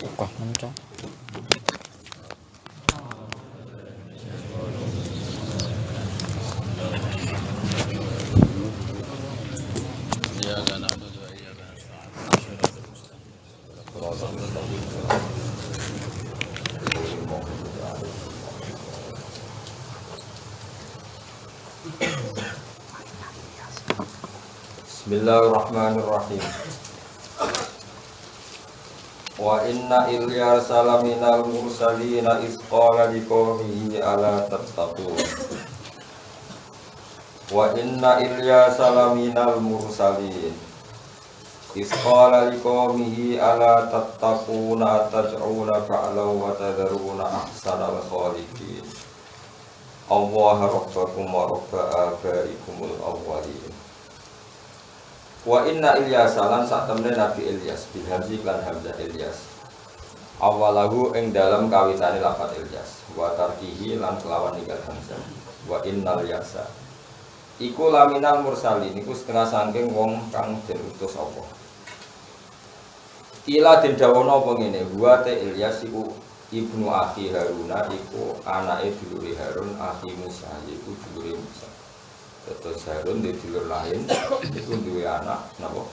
Kok mencong. Bismillahirrahmanirrahim. Wa inna Ilyasa laminal mursalina isqala liqaumihi ala tattaqun. Wa inna Ilyasa laminal mursalin isqala liqaumihi ala tattaquna taj'una ba'law wa tadharuna ahsanal khaliqin. Allah rabbakum wa rabba abaikumul awwalin. Wa inna Ilyasa lan sak temne Nabi Ilyas bil hamzi lan hamzah Ilyas. Awalahu ing dalam kawitane lafaz Ilyas wa tarkihi lan kelawan ninggal hamzah. Wa innal Ilyasa iku laminal mursalin iku setengah saking wong kang den utus apa. Kila den dawono apa ngene, wa te Ilyas iku ibnu akhi Haruna iku anake dulure Harun akhi Musa iku dulure Musa. Terus Harun di dulur lain itu duwe anak napa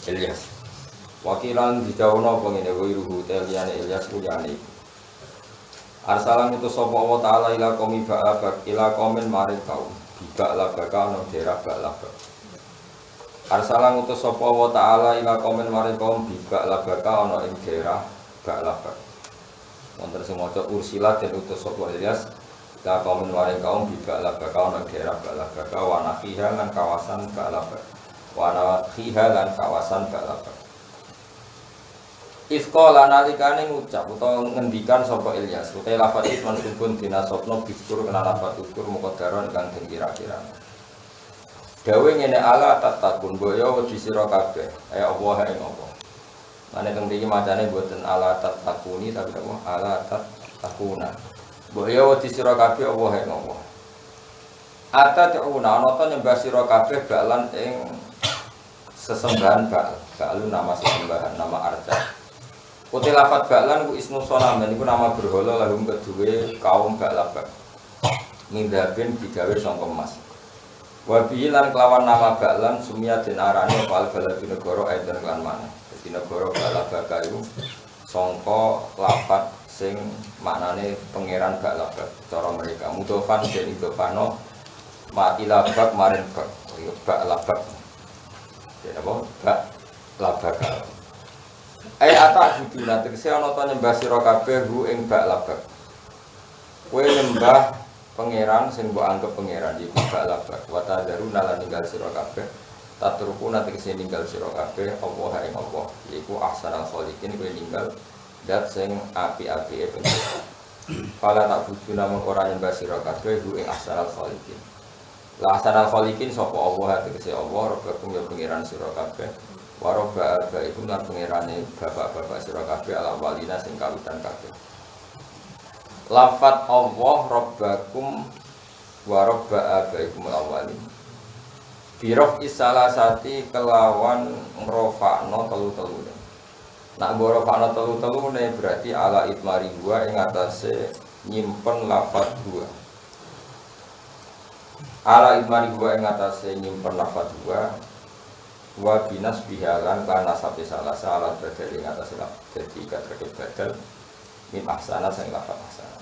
Ilyas. Wakilan didawono apa ngene wiruhu teliyane Ilyas kuyane. Arsalan itu sapa Allah taala ila qaumi ba'abak ila qaumin maring kaum bika labaka nang daerah Ba'labak. Arsalan itu sapa Allah taala ila qaumin maring kaum bika labaka ana ing daerah Ba'labak. Wonten sing maca ursilat den utus sapa Ilyas la kaum waring kaum bika labaka ana daerah Ba'labaka wa nafiha lan kawasan Ba'labak wa nafiha lan kawasan Ba'labak. Ifqala nalikane ngucap utawa ngendikan sapa Ilyas utawa lafaz iki mansubun dinasabna biskur kena lafaz ukur muqaddaron kang den kira-kira. Dawe ngene ala tatakun boyo wedi sira kabeh kaya Allah ing apa. Mane teng mriki macane mboten ala tatakuni tapi apa ala tatakuna. Mbok ya wedi sira kabeh Allah ing Allah. Ata ta'una ana ta nyembah sira kabeh balan ing sesembahan Ba'al. Ba'al nama sesembahan, nama arca. Uti lafat Ba'lan ku ismu sonam dan iku nama berhala lahum kedue kaum Ba'labak. Mindabin digawe sangka emas. Wa bilan kelawan nama Ba'lan sumia den arane fal baladu negara eden lan maneh. Dadi negara Ba'labak iku sangka lafat sing maknane pangeran Ba'labak cara mereka mudhofan den idhofano matilabak maring Ba'labak ya apa Ba'labak atak buduna tegese ana ta nyembah sira kabeh hu ing Ba'labak kowe nyembah pangeran sing mbok anggap pangeran iku Ba'labak wa tadaruna lan ninggal sira kabeh tatrukuna tegese ninggal sira kabeh Allah ing Allah iku ahsanal khaliqin kowe ninggal dat sing api-apike pengen. Fala tak bujuna mengko ora nyembah sira kabeh ing ahsanal khaliqin. La ahsanal khaliqin sapa Allah tegese Allah rabbakum ya pengiran sira kabeh. Wa rabba abaikum lan pengirane bapak-bapak sira kabeh ala walina sing kawitan kabeh. Lafat Allah rabbakum wa rabba abaikum awalin. Birof isalasati kelawan ngrofakno telu-telu. Nak boro fakna telu-telune berarti ala itmari gua ing atase nyimpen lafaz gua. Ala itmari gua ing atase nyimpen lafaz gua wa binas bihalan kana sapi salah badal ing atase lafaz dadi kategori badal min ahsana sing lafaz ahsana.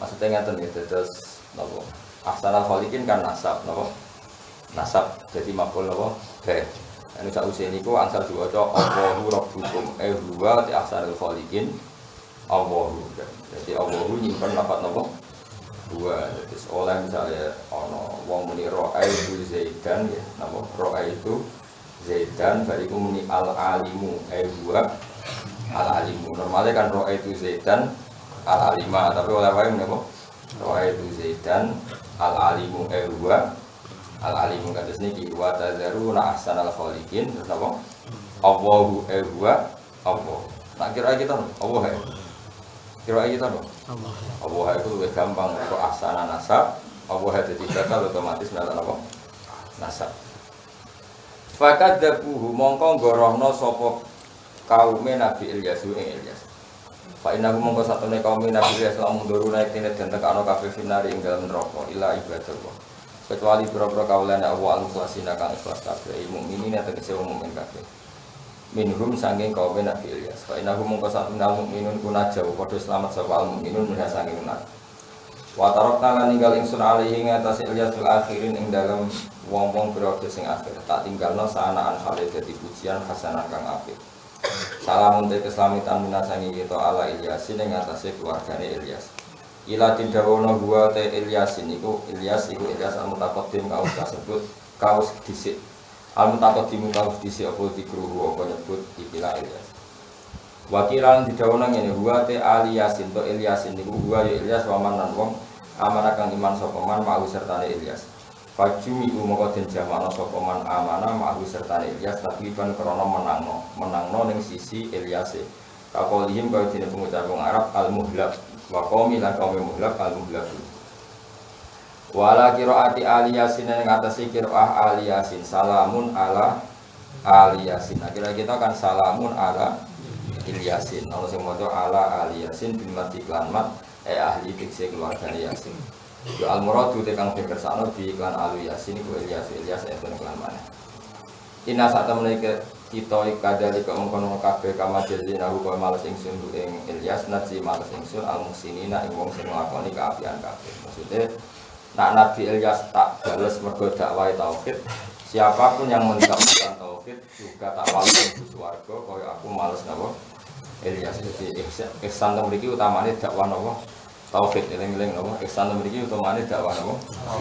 Maksudnya ngaten iki terus napa? Ahsana khaliqin kan nasab napa? Nasab dadi maf'ul napa? Ba. Anu sak usia niku angsal diwaca Allahu rabbukum huwa ti ahsanul khaliqin Allahu. Jadi Allahu nyimpen lafaz napa? Dua. Jadi oleh misalnya ana wong muni ra'aitu Zaidan ya, napa? Ra'aitu Zaidan bariku muni al-alimu huwa al-alimu. Normalnya kan ra'aitu Zaidan al-alima, tapi oleh wae napa? Ra'aitu Zaidan al-alimu huwa al-alimu kados niki wa tadzaruna ahsanal khaliqin terus apa Allahu huwa Allah. Nak kira kita Allah ya. Kira kita Allah. Allah itu lebih gampang kok ahsana nasab. Allah dadi bakal otomatis nalak apa? Nasab. Fakadzabuhu mongko gorohno sapa kaume Nabi Ilyas ing Ilyas. Fa innahu mongko satune kaume Nabi Ilyas lamun nduru naik tene den tekano kabeh finari ing dalem neraka ila ibadallah. Kecuali pira-pira kaulane Allah al-mukhlasina kang ikhlas kabeh mukminin tegese wong mukmin kabeh. Minhum sanging kaume Nabi Ilyas. Fa innahu mongko satune mukminun kuna jauh padha selamat sapa mukminun minha sanging unar. Wa tarakna lan ninggal ingsun alaihi ngatasi Ilyas fil akhirin ing dalem wong-wong periode sing akhir. Tak tinggalno saanaan hale dadi pujian hasanah kang apik. Salamun te keslamitan minasangi kita ala Ilyasin ing atase keluargane Ilyas. Ila tindawono gua te Ilyasin iku Ilyas al-mutaqaddim kaus kasebut kaus dhisik. Al-mutaqaddim kaus dhisik apa dikruhu apa nyebut ikilah Ilyas. Wakilan didawono ngene gua te Aliyasin to Ilyasin niku gua ya Ilyas waman lan wong amanah kang iman sapa man mau sertane Ilyas. Fajumi umoko den jamana sapa man amanah ma'hu sertane Ilyas takliban krana menangno ning sisi Ilyas. Kapolihim kaya dene pengucap wong Arab al-muhlab wa qaumi lan qaumi muhlab al-muhlab. Wala qiraati aliyasin ing atase qiraah aliyasin salamun ala aliyasin. Akhirnya kita kan salamun ala Ilyasin. Ana sing maca ala aliyasin bil mati lan mat ahli fikse keluargane Yasin. Ya al-muradu te kang dikersakno bi iklan alu Yasin iku Ilyas enten iklan maneh. Inna sak temene kita kadali kok mengkono kabeh kamajeli nahu kok males ingsun ing Ilyas nasi males ingsun al-musinina ing wong sing nglakoni kaapian kabeh. Maksude nak Nabi Ilyas tak bales mergo dakwah tauhid, siapapun yang mendakwahkan tauhid juga tak males mlebu swarga kaya aku males napa Ilyas. Jadi ihsan mriki utamane dakwah napa tauhid eling-eling napa ihsan mriki utamane dakwah napa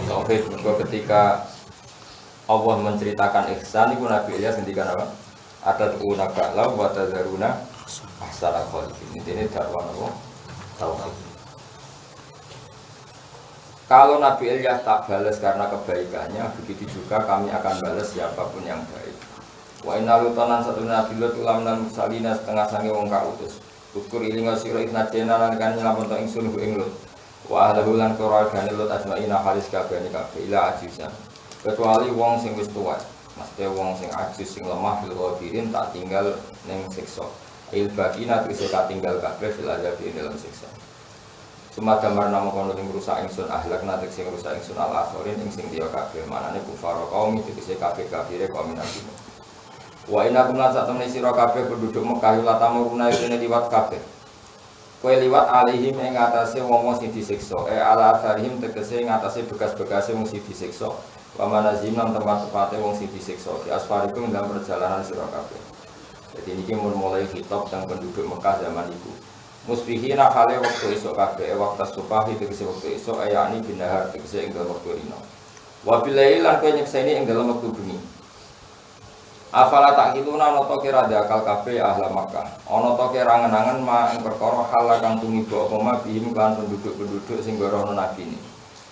tauhid. Mergo ketika Allah menceritakan ihsan iku Nabi Ilyas ngendikan apa? Atad'una ba'la wa tadharuna ahsana khaliqin. Intine dakwah napa tauhid. Kalau Nabi Ilyas tak balas karena kebaikannya, begitu juga kami akan balas siapapun yang baik. Wa inna lutanan satu Nabi Lut ulam dan mursalina setengah sange wong kautus. Ukur ilinga sira idnajena lan kan nyelamet ingsun ku ing Lut. Wa ahlahu lan keluargane Lut ajmaina halis kabehane kabeh ila ajisan. Kecuali wong sing wis tuwa, mesti wong sing ajis sing lemah fil ghafirin tak tinggal ning siksa. Il bakina wis tak tinggal kabeh fil azab ing dalam siksa. Cuma gambar nama kono sing rusak ingsun ahlak natik sing rusak ingsun al-akhirin ing sing dia kabeh manane kufar kaum iki dise kabeh-kabeh kaum nabi. Wa inna kum lan sak temene sira kabeh penduduk Mekah latamu runa kene liwat kabeh. Kowe liwat alihim ing atase wong-wong sing disiksa, ala asarihim tegese ing atase bekas-bekase wong sing disiksa. Wa manazim lan tempat-tempate wong sing disiksa. Di asfarikum dalam perjalanan sira kabeh. Jadi niki mulai khitab teng penduduk Mekah zaman iku. Musbihina hale waktu esok kabeh waktu subahi tegese waktu esok ayani binahar tegese ing dalem waktu rino. Wa bilail lan kowe nyekseni ing dalem waktu bengi. Afala takiluna ana to kira akal kabeh ahli Makkah. Ana to kira ngenangen ma ing perkara hal kang tumiba apa ma bihim kan penduduk-penduduk sing gorono nabine.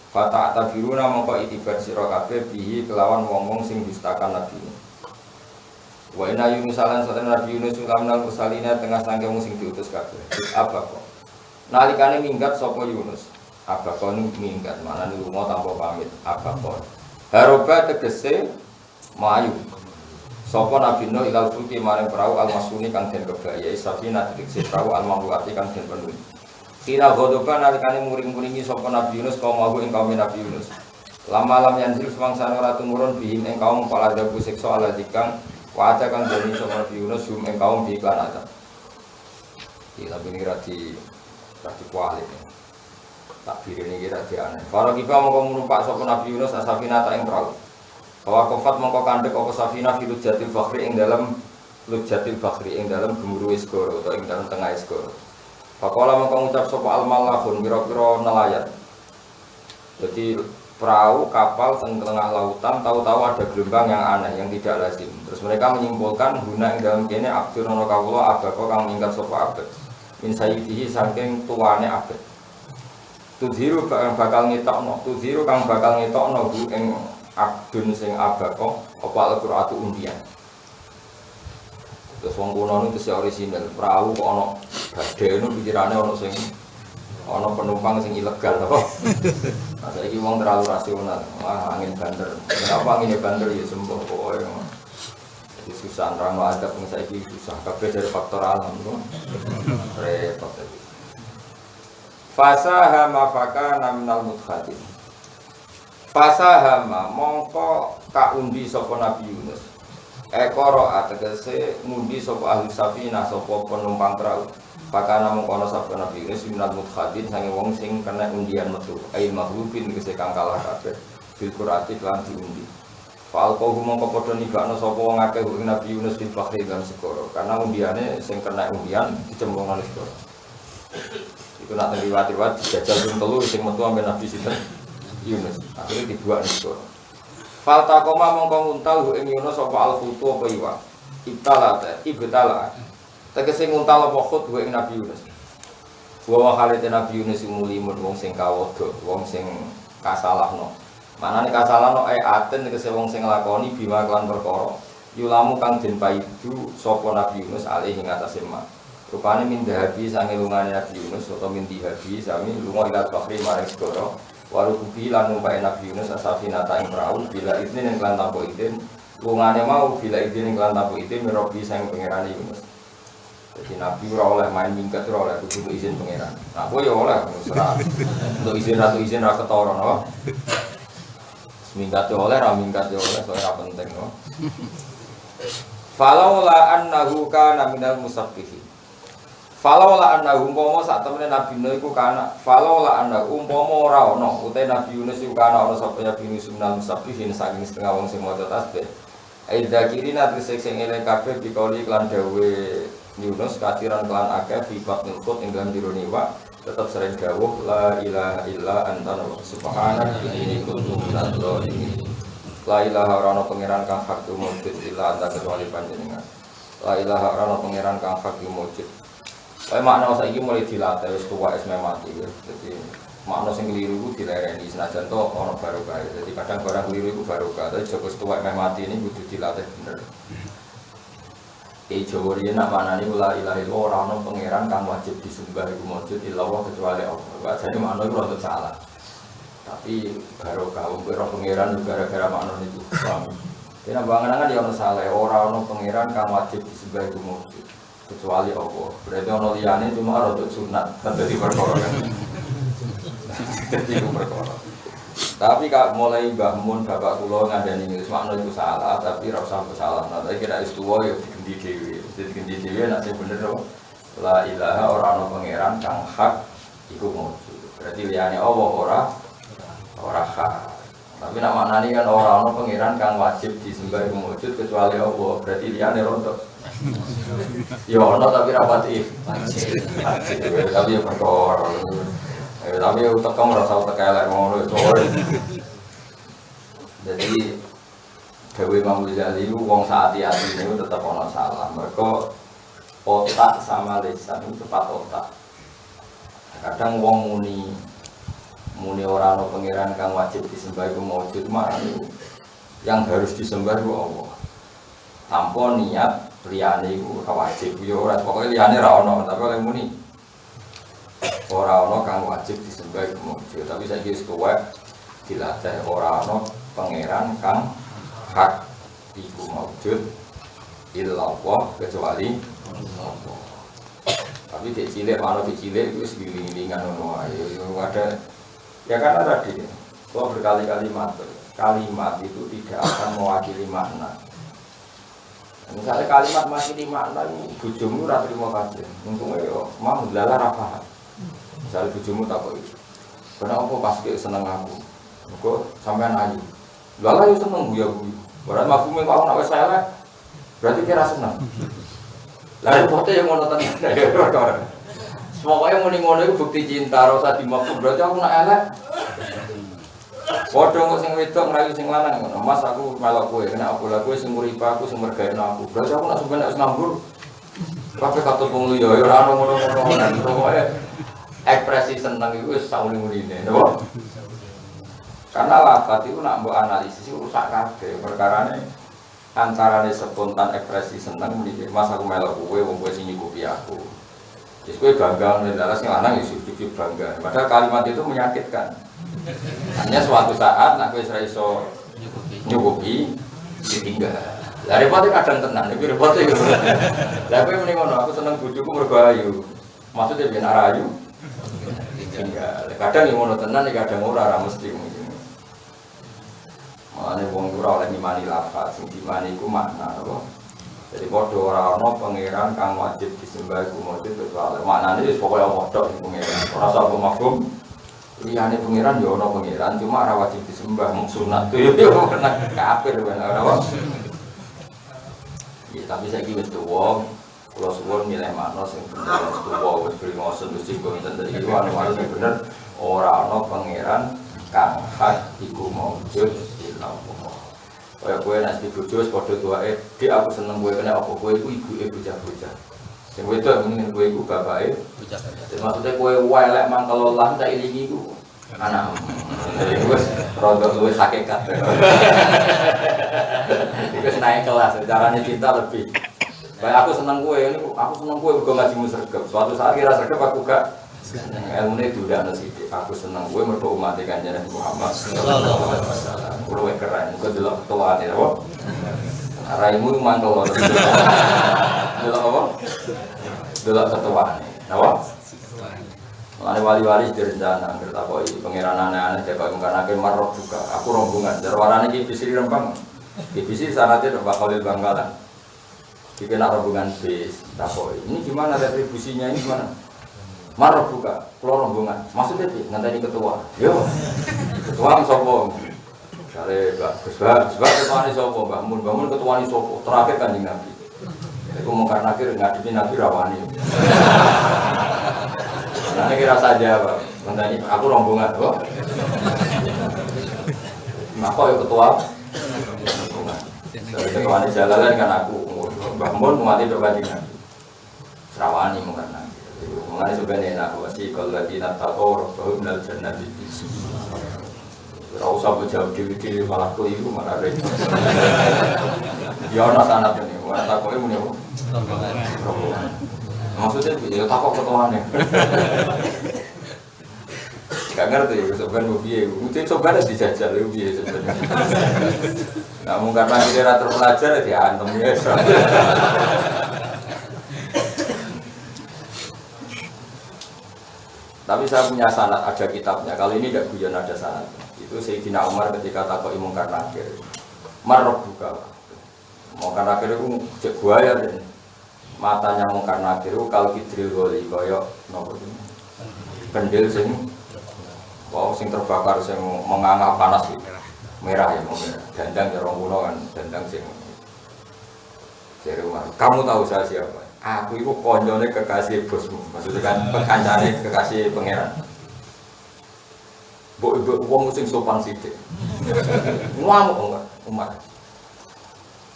Fata tabiruna mongko itibar sira kabeh bihi kelawan wong-wong sing dustakan nabine. Wa inna Yunus lan sate Nabi Yunus ulamnal mursalina tengah sangke wong sing diutus kabeh. Apa kok? Nalikane minggat sapa Yunus? Apa kok minggat manane lunga tanpa pamit? Apa kok? Haroba tegese mlayu. Sapa Nabi Nuh ilal fulki maring perahu al-masuni kang den kebayai safina tegese perahu al-mamluati kang den penuhi. Kira godoba nalikane muring-muringi sapa Nabi Yunus kaum mau ing kaum Nabi Yunus. Lama-lam yanzil semangsane ora tumurun bihim ing kaum pala dabu siksa ala dikang wajah kang dene sapa Nabi Yunus hum ing kaum diiklan aja. Iki tapi ini radi kuali. Takbir ini kira dia aneh. Para kiba mongko numpak sapa Nabi Yunus asafina ta ing perahu. Bahwa kofat mongko kandhek apa safina fi lujatil bakhri ing dalam lujatil bakhri ing dalam gemuruh segara utawa ing dalam tengah segara. Faqala mongko ngucap sapa al-malahun pira-pira nelayan. Jadi perahu kapal tengah lautan tahu-tahu ada gelombang yang aneh yang tidak lazim. Terus mereka menyimpulkan guna ing dalam kene abdur ana kawula abako kang minggat sapa abad. Min sayyidihi saking tuane abad. Tudhiru kang bakal ngetokno hu ing abdun sing abako apa al-qur'atu undian. Terus wong kuno niku tesih orisinal, perahu kok ana badhe ngono pikirane ana sing ana penumpang sing ilegal apa. Nah, saiki wong terlalu rasional. Wah, angin banter. Kenapa anginnya banter ya sembuh pokoke. Jadi susah orang ada pengusaha ini susah. Kabeh dari faktor alam tuh repot. Fasahama fakana minal mudkhatin. Fasahama mongko kaundi sapa Nabi Yunus. Ekoro ategese ngundi sapa ahli safina sapa penumpang perahu. Fakana mongko sapa Nabi Yunus minal mudkhatin sange wong sing kena undian metu. Ai maghlubin tegese kang kalah kabeh. Bil qurati lan diundi. Fal kau mongko padha nibakno sapa wong akeh Nabi Yunus fil bahri dalam segara. Karena undiane sing kena undian dicemplung nang segara. Iku nak liwat-liwat dijajal ping telu sing metu ambe Nabi sinten Yunus. Akhire dibuak niku. Falta koma mongko nguntal ing Yunus sapa al-futu apa iwa. Ibtala. Tegese nguntal apa khut ing Nabi Yunus. Wa khalite Nabi Yunus mulimun wong sing kawodo, wong sing kasalahno. Manane kasalahno aten tegese wong sing nglakoni bima kelan perkara. Yulamu kang den paidu sapa Nabi Yunus alih ing atase ma. Rupane min dahabi sange lungane Nabi Yunus utawa min dihabi sami lunga ila bahri maring segara. Warukubi lan numpai Nabi Yunus asafinata ing perahu bila izin yang kelan tampo izin lungane mau bila izin yang kelan tampo izin mirobi sang pangeran Yunus. Jadi Nabi ora oleh main minggat ora oleh kudu izin pangeran. Nah kowe ya oleh serah. Untuk izin ratu izin ra ketara no. Minggat yo oleh ra minggat yo oleh ora penting no. Falaula annahu kana minal musabbihin. Falaula annahu umpama sak temene Nabi Nuh iku kana falaula annahu umpama ora ana utahe Nabi Yunus iku kana ana sapa Nabi Yunus minal musabbihin saking setengah wong sing maca tasbih. Aida kirina trisik sing eling kabeh dikoli klan dawe Yunus katiran klan akeh fiqat nilkut ing dalam dirone wa tetep sering dawuh la ilaha illa anta subhanaka inni kuntu minadz dzalimin. La ilaha ora ana pangeran kang hak mujud illa anta kecuali panjenengan. La ilaha ora ana pangeran kang hak mujud. Kaya makna saiki mulai dilatih wis tuwa wis mati ya. Dadi makna sing keliru iku dilereni senajan to ana barokah. Dadi kadang barang keliru iku barokah, tapi joko tuwa mati ini kudu dilatih bener. Jawa riyen nak manani la ilaha illallah ora ana pangeran kang wajib disembah iku mujud illallah kecuali Allah. Wajane makna iku rada salah. Tapi barokah wong pangeran gara-gara makna niku. Dene bangenan ya ono salah, ora ana pangeran kang wajib disembah iku mujud kecuali Allah. Berarti ono liyane cuma rada sunat dadi perkara kan. Dadi perkara. Tapi kak mulai Mbah Mun bapak kula ngandani wis makna iku salah, tapi ora usah salah. Nah, tapi kira wis tuwa ya digendi dhewe. Digendi dhewe nek sing bener kok la ilaha ora ana pangeran kang hak iku mujud. Berarti liyane Allah ora hak. Tapi nek maknane kan ora ana pangeran kang wajib disembah iku mujud kecuali Allah. Berarti liyane rontok. Ya ana tapi ra pati. Tapi ya perkara. Tapi utek kamu rasa utek elek ngono itu. Jadi Dewi Imam Ghazali itu wong saati-ati ini tetap ono salah. Mereka otak sama lisan itu cepat otak. Kadang wong muni ora ono pangeran kang wajib disembah iku maujud mah yang harus disembah itu Allah. Tanpa niat liyane iku ora wajib ya ora pokoke liyane ra ono tapi oleh muni ora ana kang wajib disembah iku mujud, tapi saiki wis tuwek dilatih ora ana pangeran kang hak iku mujud illallah kecuali Allah. Tapi dek cilik mana dek cilik wis giling-gilingan ngono ae. Ada ya karena tadi kalau berkali-kali matur, kalimat itu tidak akan mewakili makna. Misalnya kalimat mewakili makna bojomu ora trimo kabeh. Untunge yo mau lala ra paham. Misalnya bujumu tak kok itu kenapa pas ke seneng aku kok sampean ayu lala yo seneng guyu-guyu berarti mafhume kok ana wis elek berarti kira seneng lha foto yang ngono tenan pokoke muni ngono iku bukti cinta ora usah dimafhum berarti aku nak elek padha kok sing wedok ngrayu sing lanang ngono mas aku melok kowe kena aku lha kowe sing nguripi aku sing mergaekno aku berarti aku nak sampeyan wis ngambur kabeh katut wong liya ya ora ono ngono-ngono pokoke ekspresi seneng itu sauni-unine, napa? Karena lafaz itu nak mbok analisis itu rusak kabeh. Perkarane antarane spontan ekspresi seneng mriki Mas aku melok kowe wong kowe sing nyukupi aku. Wis kowe bangga ndelas lanang ya cukup bangga. Padahal kalimat itu menyakitkan. Hanya suatu saat nak kowe ora iso nyukupi ditinggal. Lah repotnya kadang tenan, iki repotnya iku. Lah kowe muni ngono, aku seneng bojoku mergo ayu. Maksudnya biyen ara ayu. Tinggal. Kadang yang ngono tenan, kadang ora mesti mungkin. Makane wong ora oleh ngimani lafaz, sing dimani iku makna apa? Jadi padha ora ana pangeran kang wajib disembah iku mesti kecuali. Maknane wis pokoke padha sing pangeran. Ora usah mafhum. Liyane pangeran ya ana pangeran, cuma ora wajib disembah mung sunat yo kena kafir ora apa. Ya tapi saiki wis tuwa, kula suwun milih makna sing bener wis tuwa wis bringosen wis ngoten dadi iku anu sing bener ora ana pangeran kang hak iku maujud illa Allah. Kaya kowe nek dibojo wis padha tuwae, "Dik aku seneng kowe kena apa kowe iku ibuke bocah-bocah." Sing wedok mungkin kowe iku bapake bocah-bocah. Maksudnya kowe elek mangkel Allah tak ilingi iku anakmu. Jadi wis rada luwih hakikat. Wis naik kelas, caranya cinta lebih. Kayak aku seneng kowe, aku seneng kowe mergo ngajimu sregep. Suatu saat kira sregep aku gak ilmune dudakno sithik. Aku seneng kowe mergo umat Kanjeng Muhammad sallallahu alaihi wasallam. Kuwi keren, kok delok ketuane apa? Raimu mantul. Delok apa? Delok ketuane. Apa? Mulane wali-wali direncana ngertakoi pangeran aneh-aneh dekok mungkarake marok juga. Aku rombongan, jarwarane iki bisiri rempang. Iki bisiri syaratnya Mbak Khalil Bangkalan. Iki nak rombongan bis, takoi. Ini gimana retribusinya ini gimana? Marok juga, keluar rombongan. Maksudnya sih ngenteni ketua. Yo. Ketua sapa? Kare Mbak ketuane sapa? Mbak Mun ketuane sapa? Terakhir Kanjeng Nabi. Iku mungkar nakir ngadepi Nabi rawani. Nanti kira saja Pak, menteri aku rombongan, kok. Maka ya ketua rombongan. Ketua jalalan kan aku, Mbah Mun mati dok Kanjeng Nabi. Serawani mungkin nanti. Mengenai sebenarnya enak, wasi kalau lagi natakor, bahwa benar jannati. Tidak usah berjauh di malah keliru malah repot. Ya anak anak ini, mana takoke muni apa? Rombongan. Maksudnya ya takok ketuane. Gak ngerti sebenarnya piye. Mungkin coba dijajal piye sebenarnya. Namun karena kita terpelajar diantem ya. Tapi saya punya sanad, ada kitabnya. Kalau ini tidak guyon ada sanad. Itu Sayyidina Umar ketika takoi mungkar nakir. Marok buka. Mungkar nakir itu cek buaya deh. Matanya mungkar nakir itu kalau kidril goli koyok nopo ini. Pendil sing, wow sing terbakar sing menganga panas itu. Merah ya merah. Dandang ya rombuno kan, dandang sing. Jadi Umar, kamu tahu saya siapa? Aku itu konjone kekasih bosmu, maksudnya kan kancane kekasih pangeran. Mbok wong sing sopan sithik. Ngamuk enggak Umar.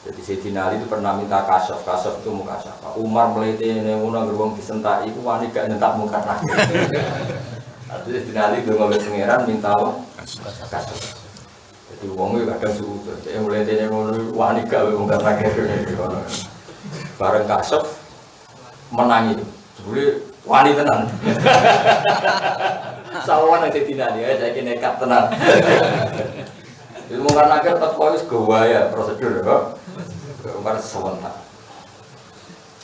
Jadi Sayyidina Ali itu pernah minta kasaf itu muka syafa. Umar melitene ngono wong disentaki iku wani gak nyentak muka nakir. Artinya Sayyidina Ali donga mbek pangeran minta kasaf. Jadi wong iki kadang suudon, dhek melitene ngono wani gak muka nakir. Bareng kasaf menangi, sebuli wani tenan. Sawan yang Sayyidina Ali, saya kira nekat tenan. Ilmu karena akhir teko wis gawaya prosedur kok. Kemarin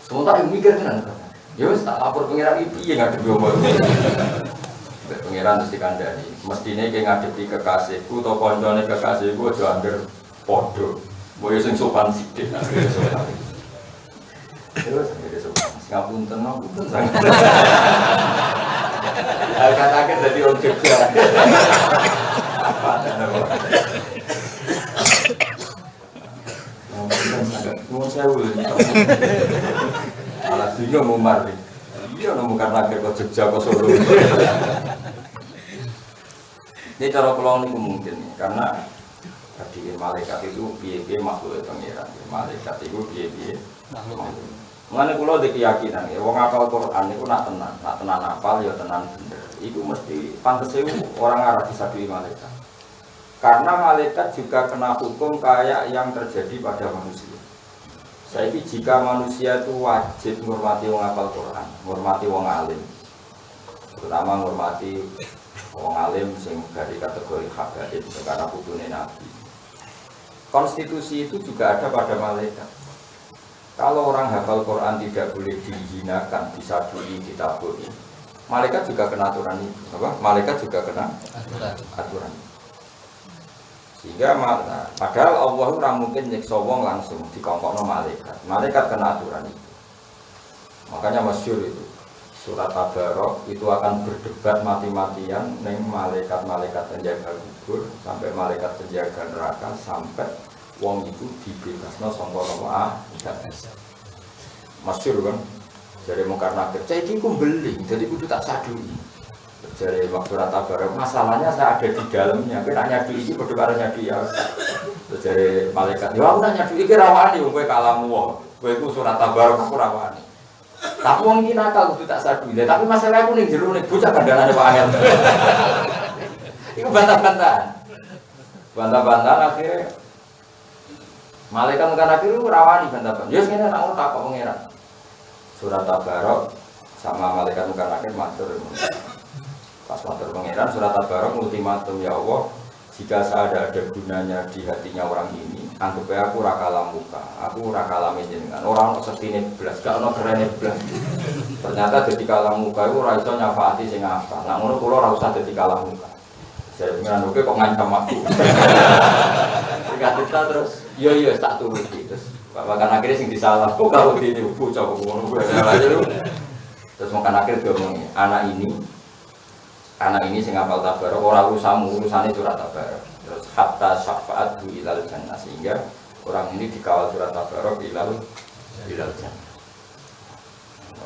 sementara mikir tenan. Ya wis tak lapor pangeran iki piye ngadepi omong. Pangeran mesti kandhani. Mestine iki ngadepi kekasihku utawa kancane kekasihku aja angger padha. Mbok sing sopan sithik. Terus ngene sopan. Ngapunten ngapunten sangat. Kata-kata dadi wong Jogja. Apa mau saya ulang, malah bingung mau mari. Iya, nemu karena akhir kau Jogja kau Solo. Ini cara pulang ini mungkin karena tadi malaikat itu biaya makhluk pengiran. Malaikat itu biaya makhluk. Mengenai pulau ada keyakinan ya, wong apal Quran itu nak tenan apal ya tenan bener. Itu mesti pantas orang arah disadui malaikat. Karena malaikat juga kena hukum kayak yang terjadi pada manusia. Jadi jika manusia itu wajib menghormati wong apal Quran, menghormati wong alim, terutama menghormati wong alim sing dari kategori habaib karena putune Nabi. konstitusi itu juga ada pada malaikat. Kalau orang hafal Quran tidak boleh dihinakan, disadui, ditaburi. Malaikat juga kena aturan itu. Apa? Malaikat juga kena aturan. Sehingga padahal Allah ora mungkin nyiksa wong langsung dikongkokno malaikat. Malaikat kena aturan itu. Makanya masyhur itu. Surat Tabarok itu akan berdebat mati-matian ning malaikat-malaikat penjaga kubur sampai malaikat penjaga neraka sampai wong itu dibebasno sangka neraka. Masyhur kan? Jadi mau karena kerja ini aku beli, jadi aku tak sadui. Jadi waktu surat Tabarok masalahnya saya ada di dalamnya. Aku nak nyadu ini berdua nyadu ya. Jadi malaikat, ya aku nak nyadu ini rawani, gue kalamu wong. Gue itu surat Tabarok aku rawani. Tapi wong iki nakal kudu tak sadui. Tapi masalah aku ning jero ning bocah kandhane Pak Angel. Iku bantah-bantahan. Bantah-bantahan akhirnya malaikat kan akhirnya rawani bantah-bantahan. Ya ngene nak ngono tak kok pangeran. Surat Tabarok sama malaikat kan akhir matur. Pas matur pangeran surat Tabarok ultimatum, ya Allah, jika saya ada gunanya di hatinya orang ini, anggap aku rakalam muka, aku rakalam jenengan. Orang setine belas, gak ono kerene belas. Ternyata dadi kalam muka itu ora iso nyafaati sing apa. Nah ngono kula ora usah dadi kalam muka. Jadi pengen oke kok ngancam aku. Dikata terus, yo tak turuti terus. Bahkan akhirnya sing disalah kok kalau di bocah kok ngono kuwi. Terus makan akhir diomongin, anak ini sing hafal Tabarok ora urusane surat Tabarok. Terus hatta syafaat ilal jannah, sehingga orang ini dikawal surat Tabarok ilal jannah.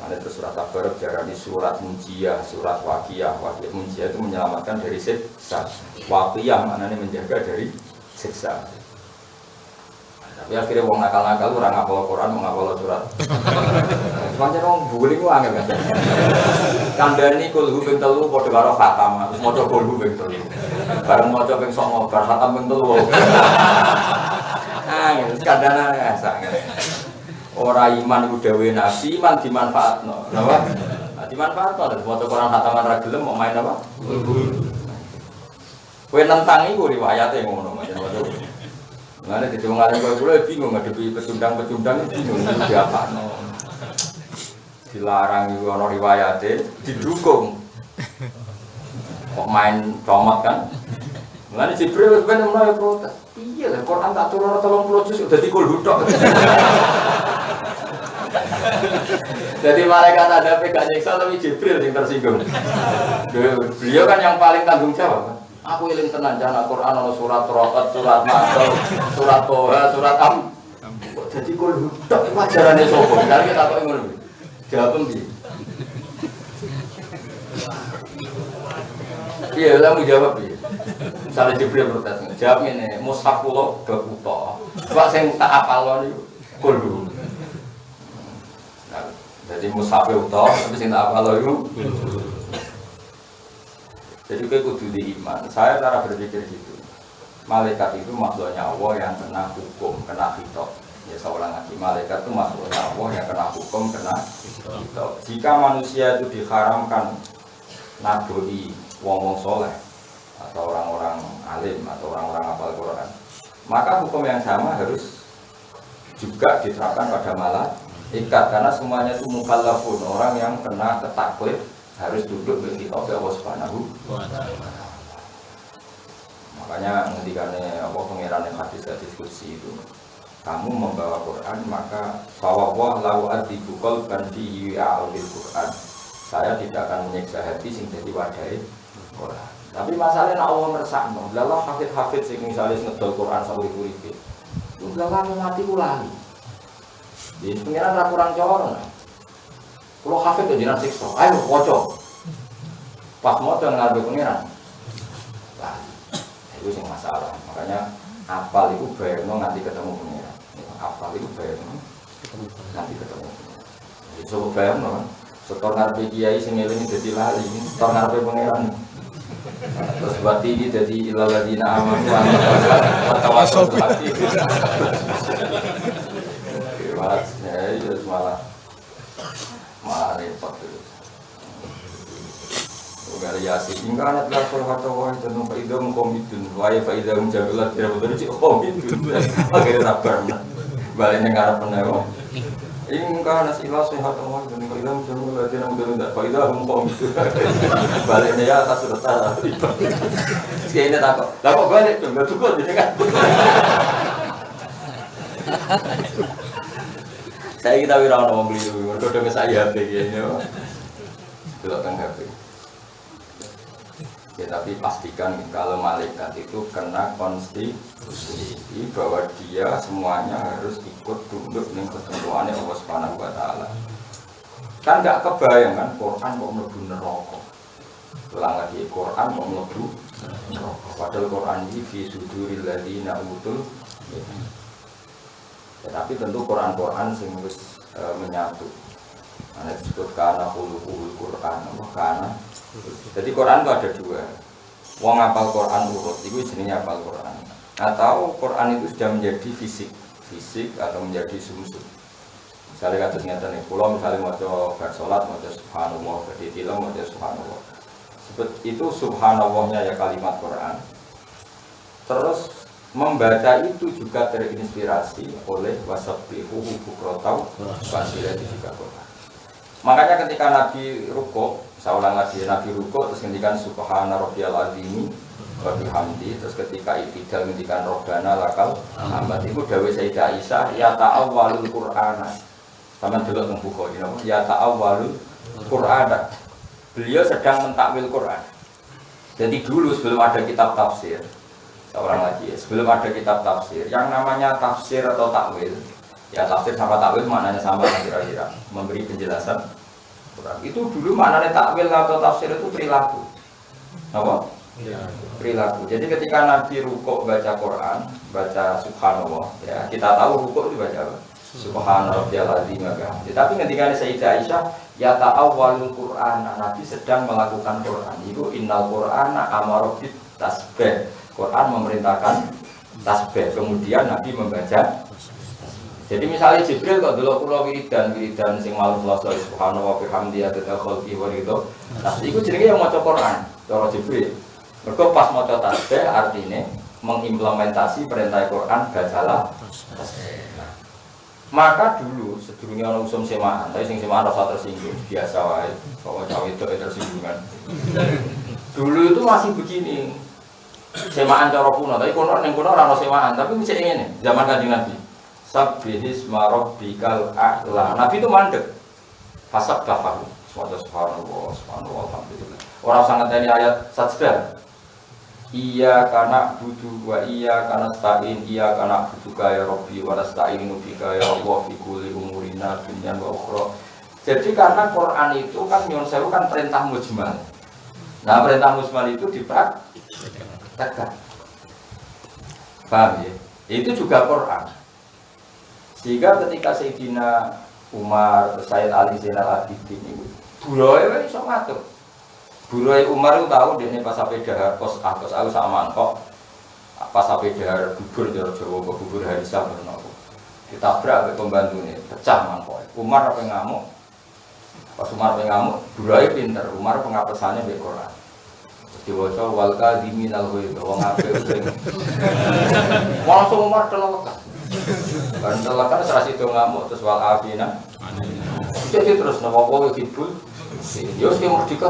Ada itu surat Tabarok jarani surat munjiyah, surat waqiyah. Waqiyah munjiyah itu menyelamatkan dari siksa. Waqiyah maknanya menjaga dari siksa. Tapi akhirnya wong nakal-nakal ora ngapal Quran, mau ngapal surat. Pancen wong buling ku angel kan. Kandhani kulhu ping 3 padha karo khatam, terus maca kulhu ping 3. Bareng maca ping 9 bar khatam ping 3. Angel kandhane asa. Ora iman iku dawuhe Nabi, iman dimanfaatno. Napa? Dimanfaatno terus maca Quran khataman ra gelem mau main apa? Kowe nentang iku riwayate ngono macam maca. Ngene dadi wong alim kowe kula bingung ngadepi pecundang-pecundang bingung diapakno. Dilarang iku ana riwayate, didukung. Kok main comot kan? Ngene Jibril wis ben mulai protes. Iya lah Quran tak turun 30 juz udah dikul hutok. Jadi malaikat ada pegang nyiksa tapi Jibril yang tersinggung. Beliau kan yang paling tanggung jawab. Aku eling tenan jana Quran ana surat Ra'd, surat Maryam, surat Toha, surat Am. Jadi kul hutok iku ajarane sapa? Kan kita kok ngono. Jawab ndi? Iya, lamu jawab piye? Misalnya Jibril protes, jawab ngene, mushaf kula bab uta. Kok sing tak apal niku kul. Nah, jadi mushaf uta, tapi sing tak apal niku. Jadi kita kudu diiman. Saya cara berpikir gitu. Malaikat itu makhluknya Allah yang kena hukum, kena hitop. Ya saya ulang lagi, malaikat itu makhluknya Allah yang kena hukum, kena hitop. Jika manusia itu diharamkan naboi wong-wong soleh atau orang-orang alim atau orang-orang hafal Quran, maka hukum yang sama harus juga diterapkan pada malaikat, karena semuanya itu mukallafun, orang yang kena ketaklif harus duduk di kitab Allah Subhanahu wa ta'ala. Makanya ngendikane apa pengirannya hadis-hadis kursi itu, kamu membawa Quran maka fawwah lau adibu qalban fihi a'udil Quran. Saya tidak akan menyiksa hati sing dadi wadahe Quran. Tapi masalahnya Allah ngersakno, lha hafid-hafid sing misale ngedol Quran sauri-uripe. Lu lha mati ulali. Di pengiran ra kurang coro. Kalau hafid itu jiran siksa, ayo kocok. Pas mau jangan ngarep pengiran. Lah, itu sing masalah. Makanya apal itu bayarno nganti ketemu pengiran. Apal itu bayarno nganti ketemu. Jadi coba bayarno kan. Setor ngarep kiai sing eling dadi lali, setor ngarep pengiran. Terus berarti ini jadi ilal ladina amanu wa tawassul bil haqqi. Ya, malah repot. pengen Yasin. Hingga anak lapor kata wah jangan faedah mengkomitun, wah faedah menjaga tidak betul cik komitun. Akhirnya sabar, balik negara penewa. Hingga anak ilah sehat wah jangan faedah menjaga tidak betul tidak faedah mengkomitun. Baliknya ya atas rata. Ini takut balik cuma cukup jadi kan. Saya kita wirawan mau beli dulu, mereka udah saya HP kayaknya, belok teng HP. Ya tapi pastikan kalau malaikat itu kena konstitusi bahwa dia semuanya harus ikut tunduk dengan ketentuannya Allah Subhanahu Wa Taala. Kan nggak kebayang kan Quran kok mlebu neraka. Ulang lagi Quran kok mlebu neraka. Padahal Quran ini fi suduril ladzina utul. Tetapi tentu Quran sing wis menyatu. Ana disebut kana khuluqul Quran, kana. Jadi Quran itu ada dua. Wong hafal Quran urut itu jenenge hafal Quran. Atau Quran itu sudah menjadi fisik atau menjadi sumsum. Misalnya kados ngeten iki, kula misalnya maca bar salat maca subhanallah, badhe tilang maca subhanallah. Sebut itu subhanallahnya ya kalimat Quran. Terus membaca itu juga terinspirasi oleh wasabbihuhu bukratan wasila juga Quran. Makanya ketika Nabi rukuk, saya ulang lagi Nabi rukuk terus ngendikan subhana rabbiyal azim wa bihamdi, terus ketika i'tidal ngendikan robbana lakal hamd. Iku dawuh Sayyidah Aisyah ya ta'awwalul Qur'ana. Sama delok teng Bukhari napa ya ta'awwalul Qur'ana. Beliau sedang mentakwil Quran. Jadi dulu sebelum ada kitab tafsir seorang lagi ya, sebelum ada kitab tafsir yang namanya tafsir atau takwil ya tafsir sama takwil maknanya sama kira-kira memberi penjelasan Quran. Itu dulu maknanya takwil atau tafsir itu perilaku apa? Ya. Perilaku. Jadi ketika Nabi rukuk baca Quran baca subhanallah ya kita tahu rukuk itu baca apa? Subhanarabbiyal azim wa bihamdihi. Tapi ketika Sayyidah Aisyah ya ta'awwalul Qur'an, Nabi sedang melakukan Quran itu innal Qur'ana amara bit tasbih. Quran memerintahkan tasbih, kemudian Nabi membaca. Jadi misalnya Jibril kok dulu kula wiridan sing malam Selasa subhanallah wa bihamdihi adada khalqi wa ridho. Tasbih iku jenenge yang maca Quran, cara Jibril. Mergo pas maca tasbih artine mengimplementasi perintah Quran bacalah tasbih. Maka dulu sedurunge ana usum semaan, tapi sing semaan rasa tersinggung, biasa wae. Kok cawe itu tersinggungan. Dulu itu masih begini. Semaan cara kuno, tapi kuno ning kuno ora ono semaan, tapi mesti ngene, zaman Kanjeng Nabi. Sabbihisma rabbikal a'la. Nabi itu mandek. Fasabbahu. Subhanallah, subhanallah, alhamdulillah. Orang sangat ini ayat sajdah. Iya karena budu wa iya karena stain iya karena budu kaya Robbi wa nasta'inu bika ya Allah fi kulli umurina dunya wa ukhra. Jadi karena Quran itu kan nyuwun sewu kan perintah mujmal. Nah, perintah mujmal itu dipraktekkan. Paham ya? Itu juga Quran. Sehingga ketika Sayyidina Umar, Sayyid Ali Zainal Abidin itu buroe iso ngatur. Buruai Umar itu tahu dia ini pas sampai dahar kos aku sama mangkok pas sampai dahar bubur di Jawa bubur Harisa bernopo ditabrak oleh pembantu ini pecah mangkok. Umar apa ngamuk? Pas Umar apa ngamuk? Buruai pinter. Umar pengapesannya di Quran. Terus diwaca wal kadhiminal ghaidh wong apik sing. Langsung Umar telok. Kan telok kan serasi itu ngamuk terus wal afina. Jadi terus nopo kowe kibul ya sing merdeka.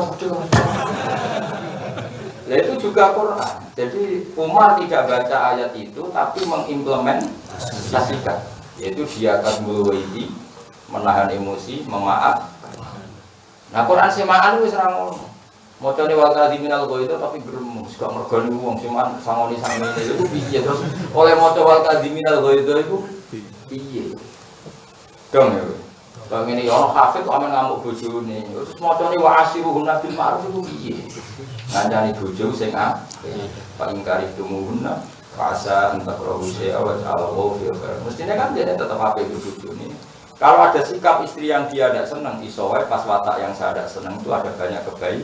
Nah itu juga Quran. Jadi Umar tidak baca ayat itu tapi mengimplementasikan. Yaitu dia akan mulai menahan emosi, memaaf. Nah Quran semaan wis ora ngono. Macane wal kadhiminal ghaidh tapi gremes gak mergani wong semaan sangoni sangene itu piye terus oleh maca wal kadhiminal ghaidh itu piye. Dong ya. Kalau ini orang hafid kok aman ngamuk bojone. Terus macane wa asyiruhun bil ma'ruf itu piye? Ngancani bojo sing apik. Pak ingkari tumuhunna fasa entak rohuse awal Allah fil khair. Mestinya kan dia tetap apik bojone. Kalau ada sikap istri yang dia tidak senang, iso wae pas watak yang saya tidak senang itu ada banyak kebaikan.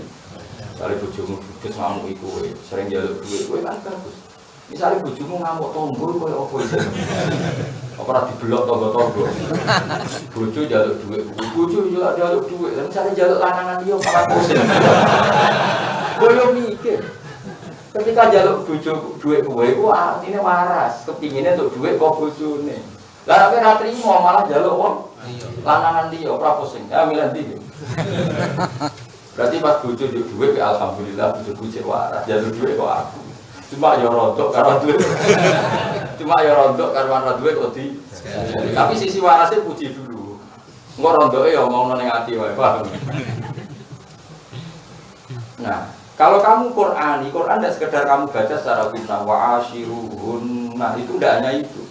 Misalnya bojomu judes ngamuk iku sering njaluk duit kowe kan bagus. Misalnya bojomu ngamuk tombol koyo opo iki. Apa ora dibelok tonggo-tonggo. Bojo njaluk duit, bojo njaluk duit, misalnya njaluk lanangan dia malah pusing. Boyo mikir. Ketika jaluk bojo duit kowe iku artine waras, kepingine untuk duit kok bojone. Lah nek ora trimo malah jaluk wong lanangan liya ora pusing. Ya milih ndi. Berarti pas bojo njuk duit ya alhamdulillah bojoku cek waras, jaluk duit kok aku. Cuma ya rontok karo duit. Cuma ya rontok karo duit kok di. Tapi sisi warasnya puji dulu. Engko rondoke ya omongno ning ati wae, paham. Nah, kalau kamu Quran tidak sekedar kamu baca secara bintang wa ashiruhun. Nah, itu tidak hanya itu.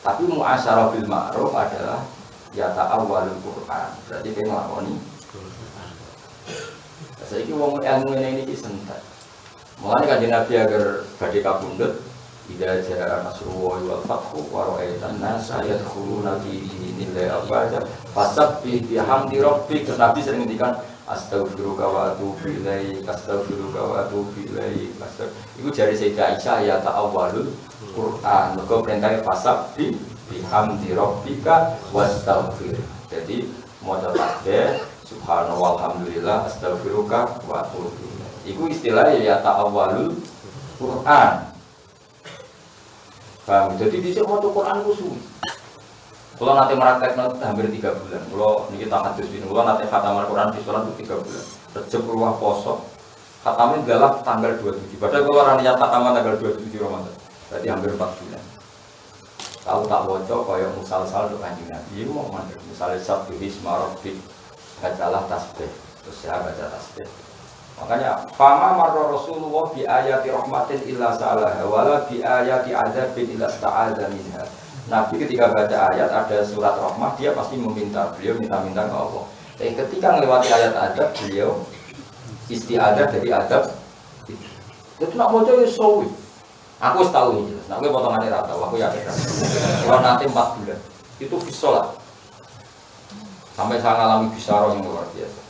Tapi mu'asyarah bil ma'ruf adalah ya ta'awwalul Quran. Berarti dia nglakoni Quran. Saiki wong ilmu ini iki sentek. Mulane kanjeng Nabi agar badhe kapundhut idza jaa nasrullahi wal fathu wa ra'aitan nasa yadkhuluna fi dinillahi afwaja fasabbih bihamdi rabbik. Nabi sering ngendikan astaghfiruka wa atubu ilaik, astaghfiruka wa atubu ilaik. Iku jari Sayyidah Aisyah ya ta'awwalul Quran. Mergo perintahnya fasabbih bihamdi rabbika wastaghfir. Jadi maca tasbih subhanallah walhamdulillah astaghfiruka wa atubu ilaik. Iku istilahnya ya ta'awwalul Quran. Paham? Jadi dicek maca Quran ku suwi. Kalau nanti meraktekno hampir 3 bulan. Kalau niki tak hadis bin kalau nanti khatam Al-Qur'an di sholat itu 3 bulan. Rejeb ruwah poso. Khatamnya adalah tanggal 27. Padahal kalau orang niat khataman tanggal 27 Ramadan. Berarti hampir 4 bulan. Tahu tak waca kaya musal-sal untuk Kanjeng Nabi. Iku mau mandek. Misalnya sabtu isma rabbik bacalah tasbih. Terus saya baca tasbih. Makanya fama marra Rasulullah bi ayati rahmatin illa sa'alaha wala bi ayati adzabin illa sta'adza minha. Nabi ketika baca ayat ada surat rahmah dia pasti meminta, beliau minta-minta ke Allah. Tapi ketika melewati ayat adab beliau istiadah dari adab. Itu nak baca ya sawi. Aku tahu ini jelas. Nak gue potongannya rata, aku yakin. Kalau nanti 4 bulan itu bisolat. Sampai saya ngalami bisyarah yang luar biasa.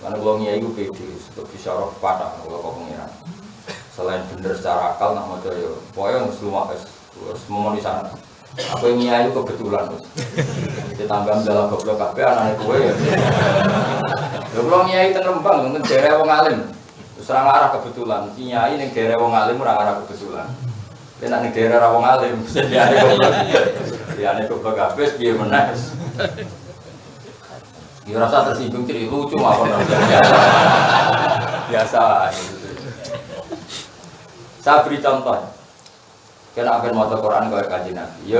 Karena kalau nyai itu pede, untuk bisyarah patah kalau kau pengiran. Selain bener secara akal nak baca ya, pokoknya harus lumayan, semua di sana. Aku yang nyai itu kebetulan, ditambah dalam goblok kabeh anaknya gue ya. Kalau nyai tenembang, mungkin daerah wong alim, terus orang arah kebetulan. Si nyai yang daerah wong alim orang arah kebetulan. Dia nak daerah wong alim, dia ada goblok, dia ada goblok kabeh, dia menes. Dia rasa tersinggung jadi lucu apa biasa. Saya beri contoh. Kena akan mau Quran kau kaji Nabi. Ya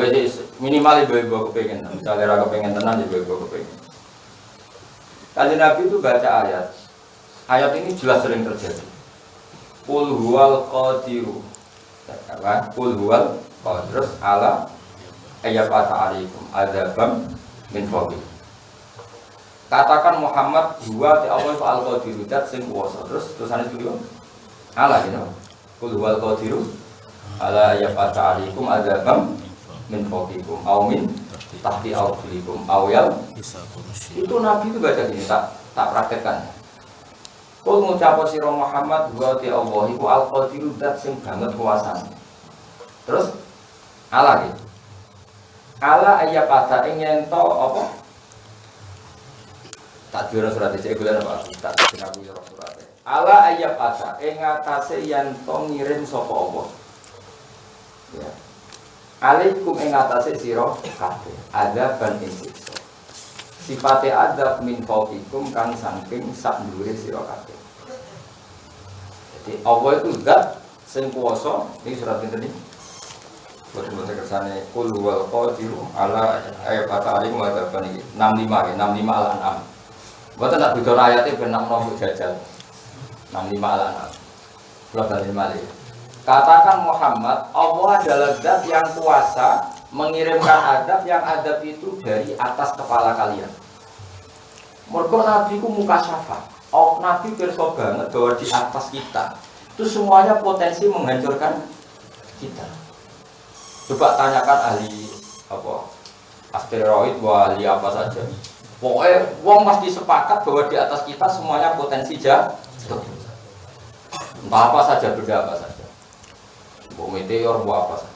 minimal ibu-ibu kepengen. Misalnya raga pengen tenang, ibu-ibu kepengen. Kaji Nabi itu baca ayat. Ayat ini jelas sering terjadi. Qul huwal qadiru. Qul huwal qadirus ala ayyafata alaikum adzabam min fawqi. Katakan Muhammad huwa ti Allah fa al-qadiru dat sing kuwasa. Terus ane dulu. Ala gitu. Qul huwal qadiru ala yafata alaikum adzabam min fawqikum aw min tahti arjulikum aw yal. Itu Nabi itu baca gini, tak praktekkan. Kul ngucap sira Muhammad wa ti Allah iku al-qadiru dat sing banget kuasane. Terus ala gitu. Ala ayapata ing ento apa? Tak dira surat iki bulan apa? Tak dinaku ya surat. Ala ayapata ing atase yen to ngirim sapa Allah. Ya. Alaikum ing atase sira kabeh adzab ing siksa. Sifate adzab min fawqikum kang saking sak dhuwure sira kabeh. Jadi Allah itu zat sing kuwasa. Ini surat pinten iki? Boten kersane kul wal qadiru ala ayata alim wa adzab iki 65 al-an'am. Boten tak beda ayate ben nak nomor jajal. 65 al-an'am. Surat al-Malik. Katakan Muhammad, Allah adalah zat yang kuasa mengirimkan adab yang adab itu dari atas kepala kalian. Mergo Nabi ku mukasyafah. Oh, Nabi pirsa banget bahwa di atas kita itu semuanya potensi menghancurkan kita. Coba tanyakan ahli apa? Asteroid, ahli apa saja. Pokoknya wong pasti sepakat bahwa di atas kita semuanya potensi jatuh. Entah apa saja, benda apa saja. Bom meteor, buat apa saja.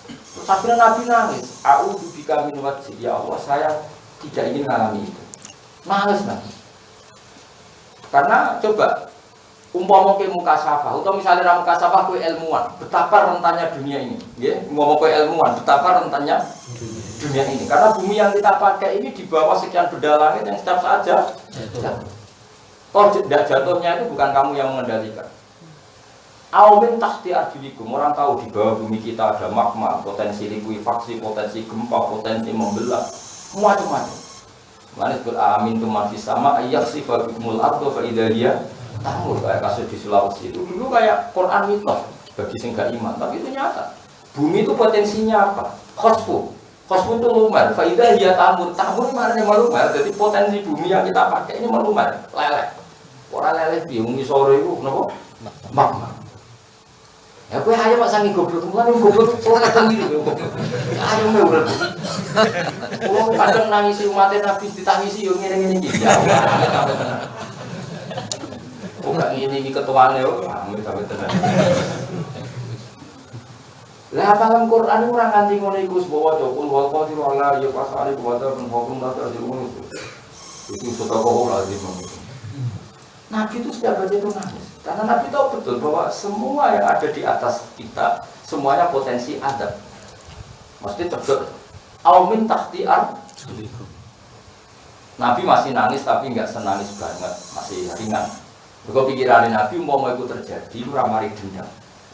Terus akhirnya Nabi nangis. A'udzu bika min wajhi, ya Allah, saya tidak ingin mengalami itu. Nangis Nabi. Karena coba Umpama kowe mukasafah, utawa misalnya ra mukasafah kowe ilmuwan, betapa rentannya dunia ini, nggih. Umpama kowe ilmuwan, betapa rentannya dunia ini. Karena bumi yang kita pakai ini di bawah sekian benda langit yang setiap saat jatuh. Oh, jatuhnya itu bukan kamu yang mengendalikan. Aumin tahti arjulikum, orang tahu di bawah bumi kita ada magma, potensi likuifaksi, potensi gempa, potensi membelah, macam-macam. Manis beramin tu manfis sama ayat sifat bikumul ardo faidahiyah tamur kayak kasus di Sulawesi itu dulu kayak Quran mitos bagi sing gak iman, tapi itu nyata. Bumi itu potensinya apa? Khosfu itu lumer, faidahiyah tamur maknanya melumer. Jadi potensi bumi yang kita pakai ini melumer, leleh. Orang leleh bingung sore itu, kenapa? Magma. Ya kowe ayo Pak sangi goblok, mulane goblok kok kadang iki lho. Ayo me urip. Wong kadang nangisi umat Nabi ditangisi yo ngene-ngene iki. Ya Allah. Kok gak ngene iki ketuane yo, amit sampe tenan. Lah paham Quran ora nganti ngono iku wis bawa cokul wal qadir ala ya pasane kuwata hukum data di rumah itu. Itu sedekah lazim. Nabi itu setiap baca itu nangis. Karena Nabi tahu betul bahwa semua yang ada di atas kita semuanya potensi adab. Mesti tegak. Aumin tahtiar. Nabi masih nangis tapi nggak senangis banget, masih ringan. Kalau pikiran Nabi mau itu terjadi, ramari dendam.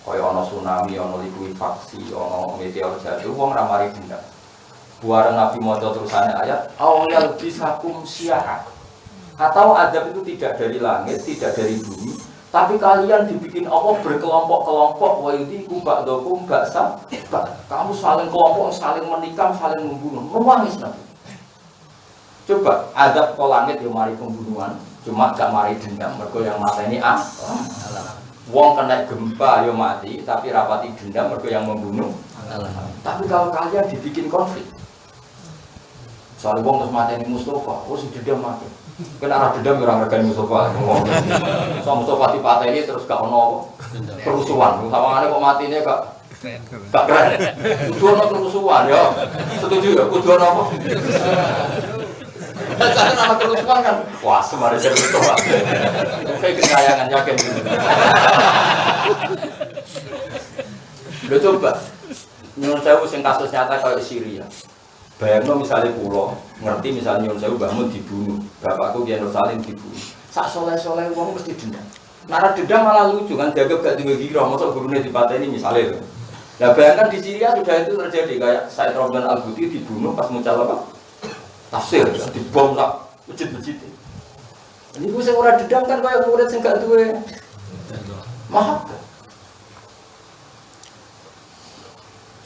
Kayak ono tsunami, ono likuifaksi, ono meteor jatuh, wong ramari dendam. Buat Nabi mau terusannya ayat, awal bisakum syiah. Atau adab itu tidak dari langit, tidak dari bumi, tapi kalian dibikin Allah berkelompok-kelompok. Wa yudikum ba'dakum ba'sa. Kamu saling kelompok, saling menikam, saling membunuh. Menangis Nabi. Coba adab ke langit yang mari pembunuhan, cuma gak mari dendam. Mergo yang mata ini wong kena gempa yo mati, tapi rapati dendam mergo yang membunuh. Tapi kalau kalian dibikin konflik, soal wong terus mati ini Mustafa, oh si dendam mati. Kena arah dendam orang regani Mustafa. So Mustafa dipateni terus gak ono kerusuhan. Sawangane kok matine gak keren. Kudu ono kerusuhan ya. Setuju ya? Kudu ono apa? Jangan nama kerusuhan kan. Wah, semari jadi Mustafa. Kayak kesayangan yakin gitu. Lo coba. Menurut saya sing kasus nyata kayak Syria. Bayangno misalnya pulau, ngerti misalnya Nyun Sewu bangun dibunuh, bapakku Kiai Nur Salim dibunuh. Sak soleh-soleh wong mesti dendam. Nara dendam malah lucu kan, dianggap gak duwe gira, mosok gurune dipateni misalnya lho. Nah bayangkan di Syria sudah itu terjadi kayak Said Romdan Al-Buti dibunuh pas muncul apa? Tafsir, dibom sak masjid-masjid. Ini ku sing ora dendam kan kayak murid sing gak duwe mahab.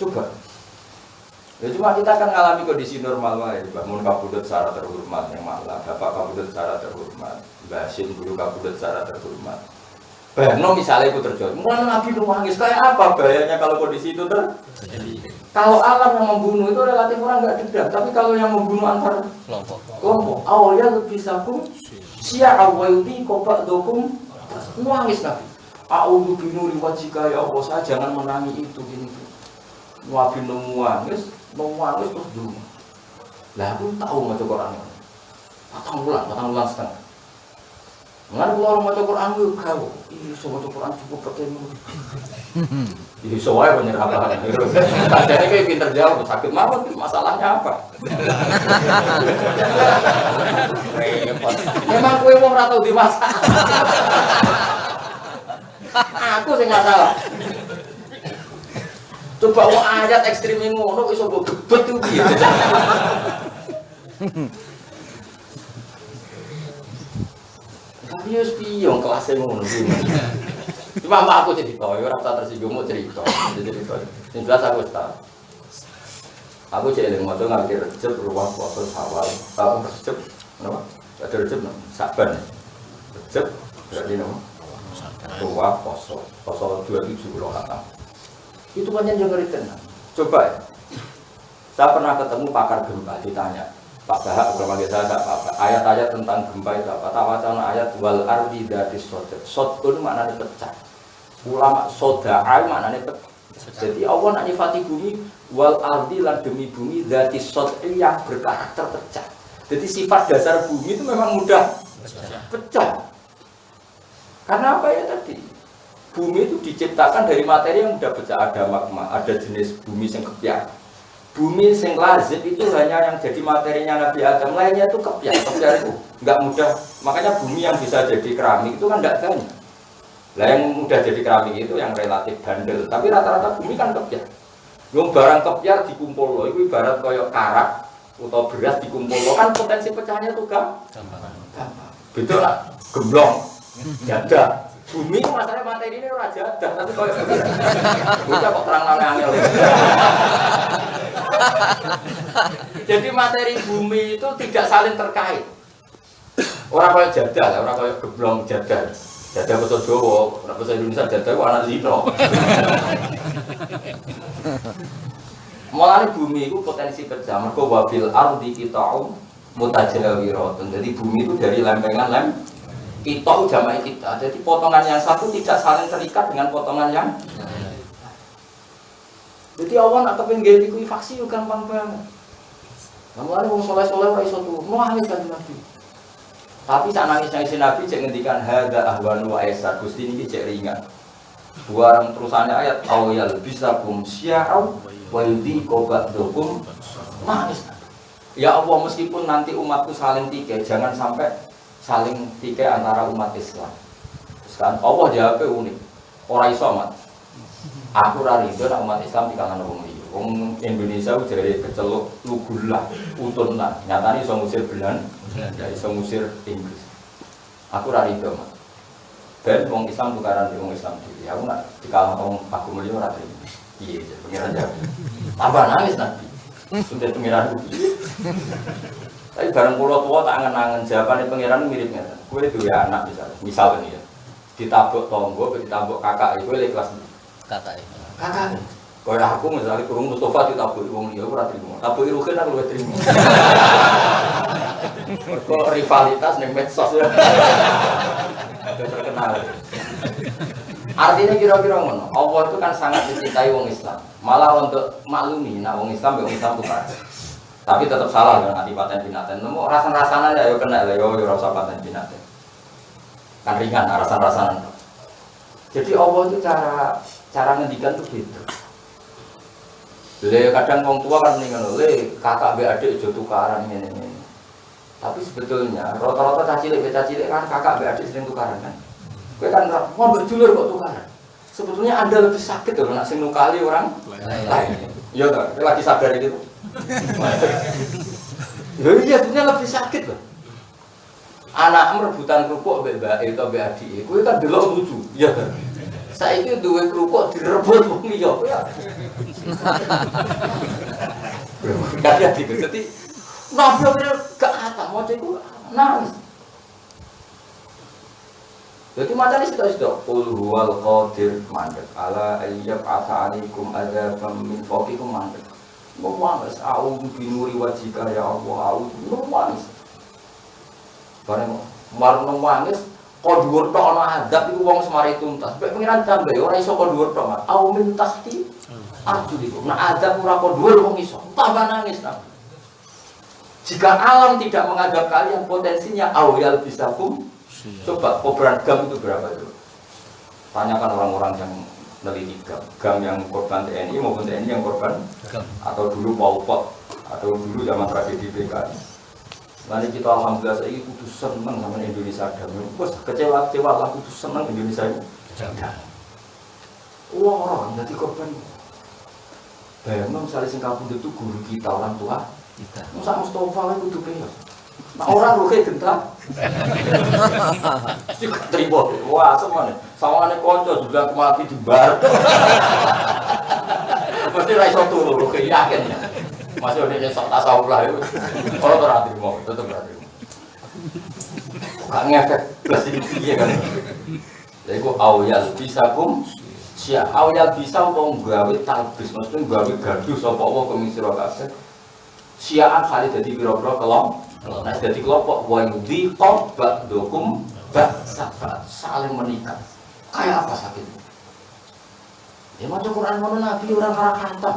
Coba. Ya cuma kita akan mengalami kondisi normal wae, bangun kabudut secara terhormat yang malah, bapak kabudut secara terhormat, Mbak Hasim guru kabudut secara terhormat. Bayangno misalnya itu terjadi, mulai Nabi nangis kayak apa bahayanya kalau kondisi itu terjadi? Kalau alam yang membunuh itu relatif orang nggak dendam, tapi kalau yang membunuh antar kelompok, awalnya lebih sakum, siapa awalnya kopak dokum, nangis Nabi. A'udzu binuri wajhika ya Allah, saya jangan menangi itu gini. Nabi nangis terus dulu. Lah aku tahu maca Quran. Patang bulan setengah. Mengenai kalau orang maca Quran itu kau, iso maca Quran cukup bertemu. Iso wae bener apa? Kadang kayak pinter jawab, sakit mawon masalahnya apa? Memang kowe wong ora tau dimasak. Aku sing masalah. Coba wong ayat ekstrim ngono iso mbok gebet ku piye. Tapi yo piye kelas ngono iki. Cuma mbak aku cerita, yo ora usah tersinggung mau cerita. Cerita. Sing jelas aku tahu. Aku jeling moto ngerti Rejab ruwah puasa Syawal. Tahu Rejab napa? Ada Rejab Saban. Rejab berarti napa? Ruwah puasa 27 bulan kata. Itu banyak yang ngeri tenang. Coba ya. Saya pernah ketemu pakar gempa, ditanya Pak Bahak, beberapa kali saya apa ayat-ayat tentang gempa itu apa? Tak wacana ayat wal ardi dari sodet. Sodun maknanya pecah. Ulama soda'a maknanya pecah. Jadi Allah nak nyifati bumi wal ardi lan demi bumi dari sod'i yang berkarakter pecah. Jadi sifat dasar bumi itu memang mudah pecah. Karena apa ya tadi? Bumi itu diciptakan dari materi yang mudah pecah, ada magma, ada jenis bumi yang kepyak. Bumi yang lazim itu hanya yang jadi materinya Nabi Adam, lainnya itu kepyak itu nggak mudah. Makanya bumi yang bisa jadi keramik itu kan nggak banyak. Lah yang mudah jadi keramik itu yang relatif bandel, tapi rata-rata bumi kan kepyak. Yang barang kepyak dikumpul loh, itu ibarat koyok karak atau beras dikumpul loh, kan potensi pecahnya itu gampang. Betul lah, gemblong, jadah. Bumi itu masalahnya materi ini ora jadah, tapi koyok bocah kok terang angel. Jadi materi bumi itu tidak saling terkait. Orang koyok jadah, orang koyok gemblong jadah. Jadah bahasa Jawa, orang bahasa Indonesia jadah itu anak zino. Mulane bumi itu potensi pecah, mergo wabil ardi qita'um mutajawiratun. Jadi bumi itu dari lempengan kita jamaah kita. Jadi potongan yang satu tidak saling terikat dengan potongan yang lain. Jadi awan nak kepen gawe likuifaksi yo gampang banget. Mulane wong saleh-saleh ora iso tuh, nangis kan Nabi. Tapi sak nangis-nangis Nabi cek ngendikan hadza ahwanu wa aisar. Gusti niki cek ringan. Buarang terusannya ayat awal bisa kum syi'au wa yudhiqu ba'dakum nangis. Ya Allah, meskipun nanti umatku saling tikai, jangan sampai saling tikai antara umat Islam. Sekarang Allah jawabnya unik. Ora iso mat. Aku ra rido nek umat Islam dikalangan wong liya. Wong Indonesia jare keceluk lugulah, utun lah. Nyatane iso ngusir Belanda, iso ngusir Inggris. Aku ra rido mat. Ben wong Islam tukaran di wong Islam dhewe. Aku nak dikalah wong aku mulya ora trimo. Piye ya pengiran jawab. Tambah nangis nanti. Sudah pengiran piye? Tapi bareng kula tuwa tak angen-angen jawabane pengiran mirip ngeten. Kowe duwe anak misal ini ya. Ditabuk tonggo, ditabuk kakak iku le kelas kakak. Kakak. Kowe aku misalnya kurung Mustafa ditabuk wong liya ora trimo. Tabuk Ruhin aku luwih trimo. Kok rivalitas ning medsos ya. Terkenal. Artinya kira-kira ngono. Allah itu kan sangat mencintai wong Islam. Malah untuk maklumi, nak wong Islam, wong Islam tukar. Tapi tetap salah kan anti paten binaten. Nemu rasan-rasanan ya yo kena lah yo ora usah paten binaten. Kan ringan rasan-rasanan. Jadi Allah itu cara ngendikan tuh gitu. Le kadang wong tua kan mendingan le kakak be adik aja tukaran ngene-ngene. Tapi sebetulnya rata-rata cacilik kan kakak be adik sering tukaran kan. Kowe kan mau mbek dulur kok tukaran. Sebetulnya Anda lebih sakit loh nak sing nukali orang lain. Iya toh, lagi sadar gitu. Iya, sebetulnya lebih sakit loh. Anak merebutan kerupuk mbek mbake utawa mbek adike. Kowe kan delok lucu. Iya toh. Saiki duwe kerupuk direbut wong liya kowe ya. Kadang gitu. Jadi Nabi gak kata mau iku nangis. Jadi macam ini sudah qul huwal qadir mandek ala ayyab asalikum adzabam min fawqikum mandek. Mewanis a'udzu binuri wajhika ya Allah a'udzu mewanis. Bareng marung nangis kok dhuwur tok ana azab iku wong semare tuntas. Mek pengiran dambe ora iso kok dhuwur tok, au min tahti arju iku. Nek azab ora kok dhuwur wong iso tambah nangis nang. Jika alam tidak menganggap kalian potensinya awal bisakum. Coba kobaran gam itu berapa itu? Tanyakan orang-orang yang meneliti gam yang korban TNI maupun TNI yang korban gam. Atau dulu Pol Pot atau dulu zaman tragedi PKI. Nanti kita alhamdulillah saya kudu seneng sama Indonesia damai. Bos kecewa lah kudu seneng Indonesia ini. Orang jadi korban. Bayangkan misalnya Singapura itu guru kita orang tua. Masa Mustafa itu kudu pengen. Nah orang lu kayak gentar, terima. Wah semuanya, sama ane konco juga kemati di bar. Pasti raiso tuh lu kayak yakin ya. Masih udah nyesok tasawuf lah itu. Kalau terima, tetap berarti. Gak ngefek plus ini kan. Jadi gua awal bisa siap awal bisa untuk gawe talbis, maksudnya gawe gaduh sapa wae kemisiro kabeh. Siaan kali dadi pira-pira kelom. Nah, jadi kelompok wayudi qobak dokum sabat saling menikah. Kayak apa sakitnya? Ya macam Quran mana Nabi orang arah khatam.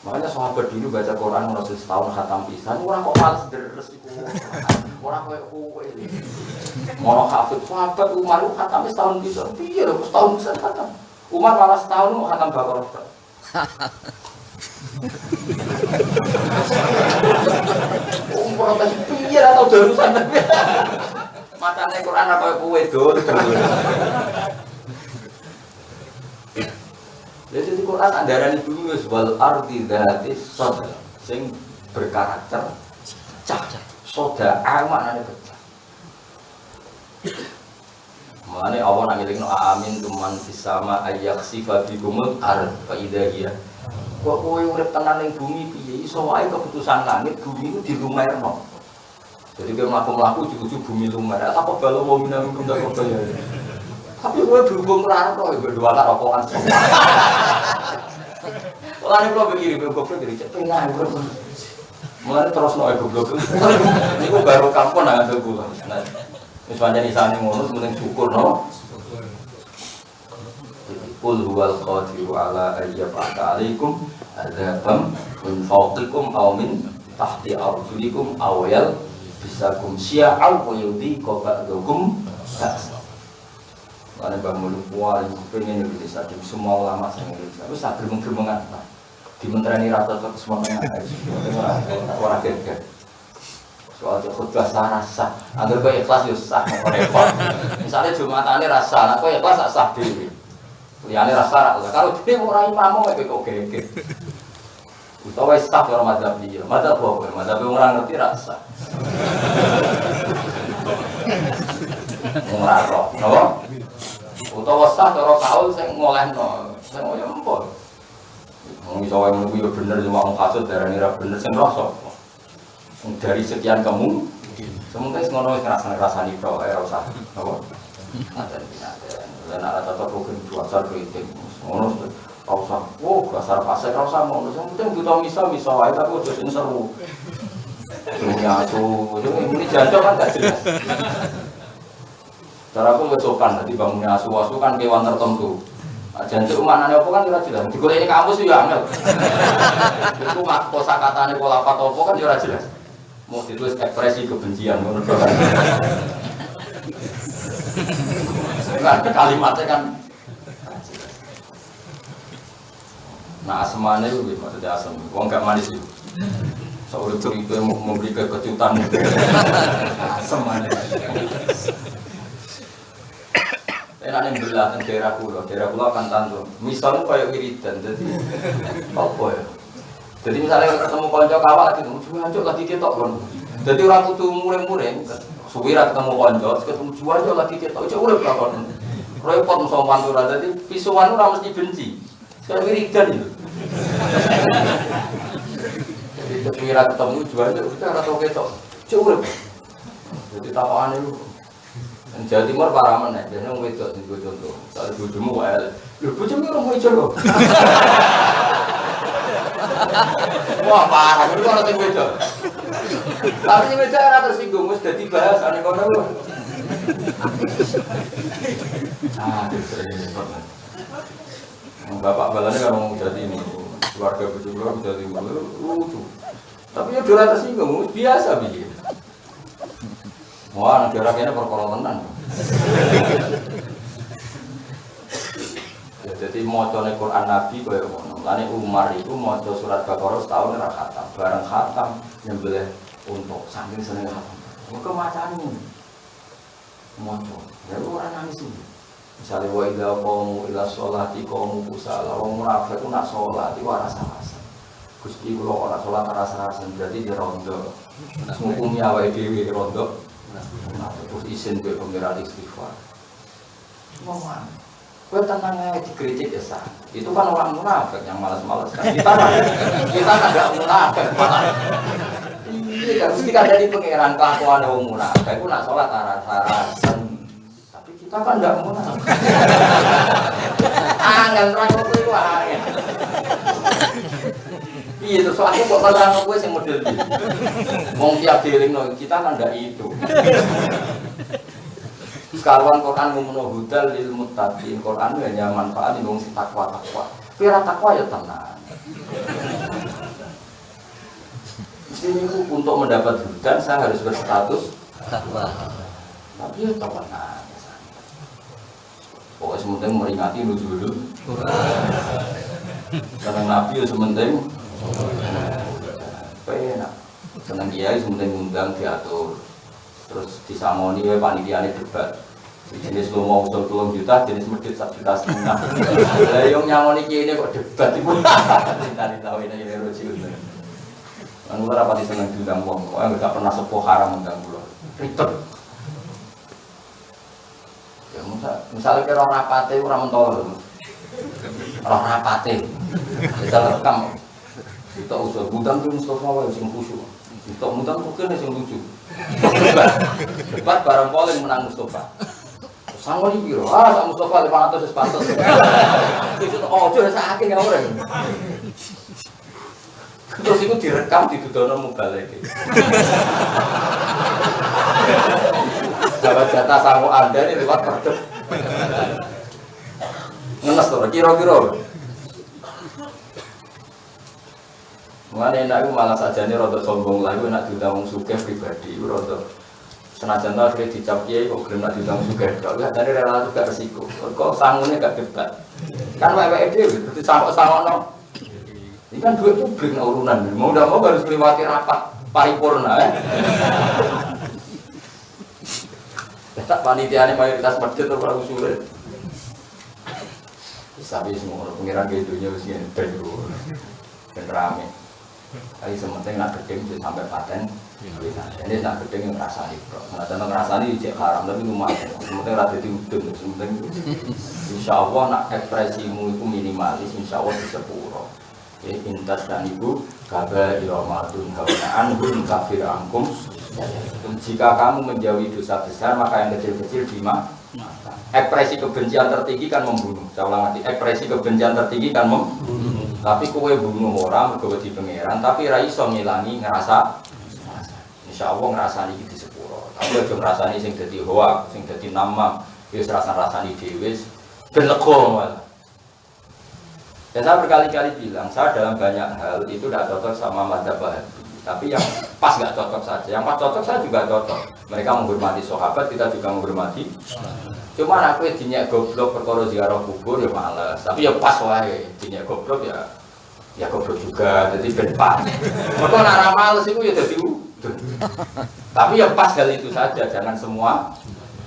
Makanya sahabat dulu baca Quran ono setahun khatam pisan, ora kok males deres iku. Ora koyo kowe. Mono hafid sahabat Umar lu khatam setahun pisan. Piye lho setahun pisan khatam. Umar malah setahun mau khatam Baqarah. Umar tak piye atau darusan. Macane Quran apa kowe dol. Jadi di Quran andaran itu wis wal ardi dzatis sadr sing berkarakter pecah. Soda maknane pecah. Mulane Allah nang ngelingno amin tuman fisama ayaksifa bikumul ard fa idza kok kowe urip tenan ning bumi piye iso wae keputusan langit bumi ku dilumerno. Jadi kowe mlaku-mlaku ujug-ujug bumi lumer. Apa balo wong nang ndak kok ya. Tapi gue berhubung raro, gue dua lah rokokan semua. Kalau ini gue begini, gue begini, cepetnya gue. Mulai terus noy gue belum. Ini gue baru kampung nggak ada gue. Misalnya di sana ngono, sebenarnya syukur no. Qul huwal qadiru ala ayyab'atsa 'alaikum adzabam min fawqikum aw min tahti arjulikum aw yalbisakum syi'an wa yudhiqa ba'dakum ba'sa. Karena bangun lupa, pengen Indonesia, semua ulama sang Indonesia. Terus tak geremeng-geremengan, di menteri rata ke semuanya, orang geger. Soal khutbah rasa, agar kau ikhlas sah, repot. Misalnya Jumatannya rasa, kau ikhlas sah diri. Liane rasa, kalau dia orang imam mau kau geger. Utawa sah orang madzhab dia, madzhab apa? Madzhab orang ngerti rasa. Nguraro, apa? Utawa sah cara kaul sing ngolehno, sing kaya empol. Wong iso wae menunggu yo bener cuma wong kasut darane ra bener sing rasa. Dari sekian kamu, semoga ngono wis ngrasani tok ora usah. Apa? Ada binatang. Lan ara tetep rugen duasar kritik. Ngono ora usah. Oh, dasar fase ora usah ngono. Sing penting buta misa wae tapi ojo sing seru. Dunia asuh, ini jancok kan gak jelas. Cara aku nggak sopan, tadi bangunnya asu-asu kan kewan tertentu. Jantung maknanya apa kan tidak jelas. Di kuliah ini kampus juga angel. Itu kosa katanya pola apa kan juga jelas. Mau ditulis ekspresi kebencian, menurut kan. Kan kalimatnya kan. Nah asmane itu maksudnya asam. Uang gak manis itu. Soalnya cerita mau memberi kejutan. Asmane. Enak yang belah daerah pulau akan tantrum. Misalnya kayak wiridan, jadi apa ya? Jadi misalnya ketemu konco kawal, ketemu lagi ketok kan. Jadi orang kudu mureng-mureng, suwira ketemu konco, ketemu jual lagi ketok, coba udah berapa kan? Repot musuh pantura, jadi pisuan orang mesti benci. Kayak wiridan itu. Jadi suwira ketemu jual, kita rata ketok, coba udah. Jadi tapakan itu. Jawa Timur para mana? Biasanya orang wedok ini gue contoh. Soal bojomu wae. Lho bojomu orang wedok lho. Wah parah, itu orang sing wedok. Tapi sing wedok ora tersinggung wis dadi bahasane kono lho. Ah, bapak balane kan ngomong jadi ini. Keluarga bojomu jadi lucu. Tapi ya ora tersinggung, biasa piye. Wah, negara kene perkara tenan. Ya, jadi macane Quran Nabi kaya ngono. Lane Umar itu maca surat Baqarah setahun ora khatam. Bareng khatam nyembelih untuk saking seneng khatam. Muga macane. Maca. Ya ora nangis iki. Misale wa idza qamu ila sholati qamu kusala wa munafik nak salat iku ora rasa-rasa. Gusti kula ora salat rasa-rasa berarti di rondo. Ngukumi awake dhewe rondo. Terus izin ke pengiran istighfar. Mohon, gue tenang aja dikritik ya sah. Itu kan orang munafik yang malas-malas kan. Kita kan nggak munafik malah. Iya, mesti kan jadi pengiran kelakuan orang munafik. Gue nak sholat aras-arasan. Tapi kita kan nggak munafik. Angin terang itu angin. Iya terus aku kok terang gue sih model gitu. Mau tiap dieling kita kan nggak itu. Sekarang Quran ngomong hudal lil muttaqin. Quran hanya manfaat di wong sing takwa. Kira takwa ya tenang. Sini untuk mendapat hudan saya harus berstatus takwa. tapi ya takwa pokoknya sementing meringati nuzul seneng Nabi ya sementing enak seneng kiai sementing undang diatur terus disamoni ya panitiane debat jenis lu mau usul 2 juta jenis masjid 1,5 juta lah yang nyamoni kiai ini kok debat itu nanti tahu ini roji kan ular apa seneng diundang wong nggak pernah sepuh haram undang ular ribet ya misalnya kira rapate orang mentol roh rapate bisa rekam kita usul budang tuh Mustafa yang sing khusyuk kita budang mungkin yang lucu debat bareng polling menang Mustafa sanggup di biro sama Mustafa 500 sepantas itu oh itu sakit nggak orang terus itu direkam di tudono mubalik dapat jatah sanggup anda ini lewat perdep ngenes tuh kira-kira mengenai enak malah saja ini rodok sombong lagi enak diundang sugih pribadi rodok senajan tau akhirnya dicap kiai kok belum nak diundang sugih kok lihat dari relatif gak resiko kok sanggungnya gak debat kan WWD itu sanggup-sanggup no ini kan duit publik urunan mau udah mau harus melewati rapat paripurna tak panitia ini mayoritas masjid atau para usulnya tapi semua pengiran kehidupannya usia dan rame tapi sementing nak gedeng sampai paten ini nak gedeng yang ngerasani karena contoh ngerasani cek haram tapi lumayan sementing rada diudun sementing insya Allah nak ekspresimu itu minimalis insya Allah di sepuro intas dan ibu kabar iromatun kawanaan pun kafir angkum jika kamu menjauhi dosa besar maka yang kecil-kecil dimana ekspresi kebencian tertinggi kan membunuh saya ulang lagi ekspresi kebencian tertinggi kan membunuh tapi kowe bunuh orang kowe di pangeran tapi ra iso ngilangi ngerasa insya Allah ngerasani iki di sepuro tapi aja ngerasani sing dadi hoak sing dadi nama wis rasani dhewe ben lega malah. Dan saya berkali-kali bilang, saya dalam banyak hal itu tidak cocok sama madzhab Wahabi. Tapi yang pas nggak cocok saja, yang pas cocok saya juga cocok. Mereka menghormati sahabat, kita juga menghormati. Cuma aku dinyak goblok perkara ziarah kubur ya males. Tapi ya pas wae, dinyak goblok ya goblok juga. Jadi ben pas. Mergo nek males itu ya dadi tapi ya pas hal itu saja, jangan semua.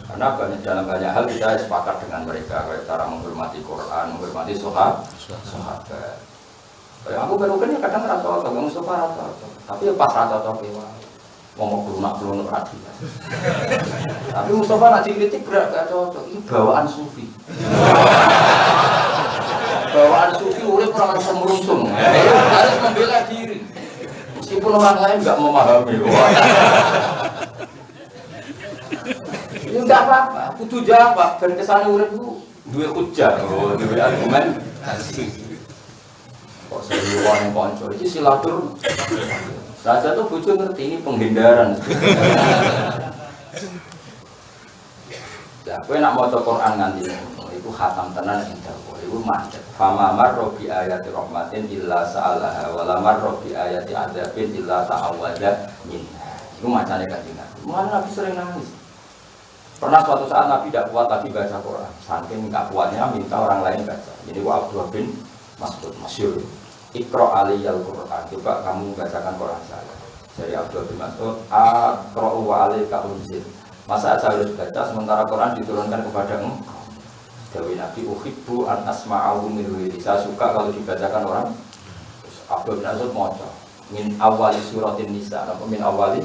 Karena dalam banyak hal kita sepakat dengan mereka kayak cara menghormati Quran, menghormati sahabat. Kayak aku baru kan ya kadang rasa atau kamu suka rasa, tapi ya pas rasa atau kewa, ngomong lunak rati. Tapi Mustafa nanti kritik berat gak cocok. Ini bawaan sufi. Bawaan sufi urip orang semerungsung. Harus membela diri, meskipun orang lain nggak memahami. Ini enggak apa-apa, kudu jawab dan kesana urip itu dua hujah, dua argumen. Kok seriuan yang konco, itu silatur. Raja tuh bucu ngerti ini penghindaran. Ya, aku nak mau Quran nganti itu khatam tenan yang dawa, itu macet. Fama marro bi ayati rahmatin illa sa'alaha, wala marro bi ayati adabin illa ta'awada minha. Itu macamnya kajian. Mana Nabi sering nangis. Pernah suatu saat Nabi tidak kuat lagi baca Quran, saking nggak kuatnya minta orang lain baca. Jadi Abdullah bin Mas'ud masyhur, Iqra aliyal Quran, coba kamu bacakan Quran saya. Jadi Abdullah bin Mas'ud, Aqra'u wa alayka unzil. Masa saya harus baca sementara Quran diturunkan kepadamu? Dewi Nabi uhibbu an asma'ahu min wiri. Saya suka kalau dibacakan orang. Terus Abdullah bin Mas'ud maca min awali suratin nisa, atau min awali